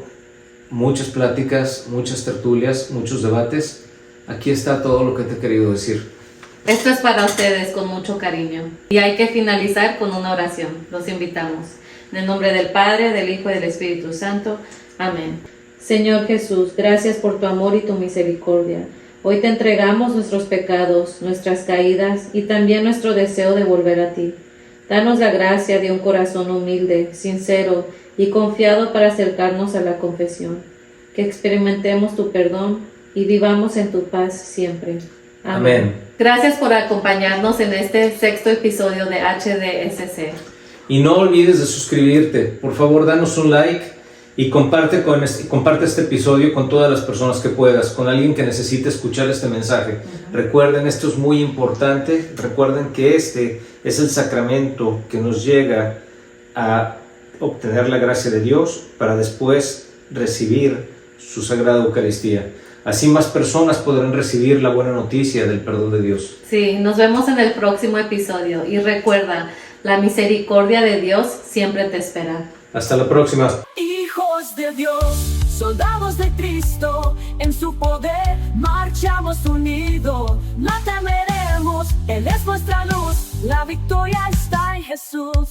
muchas pláticas, muchas tertulias, muchos debates. Aquí está todo lo que te he querido decir. Esto es para ustedes con mucho cariño. Y hay que finalizar con una oración. Los invitamos. En el nombre del Padre, del Hijo y del Espíritu Santo. Amén. Señor Jesús, gracias por tu amor y tu misericordia. Hoy te entregamos nuestros pecados, nuestras caídas y también nuestro deseo de volver a ti. Danos la gracia de un corazón humilde, sincero y confiado para acercarnos a la confesión. Que experimentemos tu perdón y vivamos en tu paz siempre. Amén. Gracias por acompañarnos en este sexto episodio de HDSC. Y no olvides de suscribirte. Por favor, danos un like y comparte este episodio con todas las personas que puedas, con alguien que necesite escuchar este mensaje. Recuerden, esto es muy importante. Recuerden que este es el sacramento que nos llega a obtener la gracia de Dios para después recibir su Sagrada Eucaristía. Así más personas podrán recibir la buena noticia del perdón de Dios. Sí, nos vemos en el próximo episodio y recuerda, la misericordia de Dios siempre te espera. Hasta la próxima. Hijos de Dios, soldados de Cristo, en su poder marchamos unidos. No temeremos, Él es nuestra luz, la victoria está en Jesús.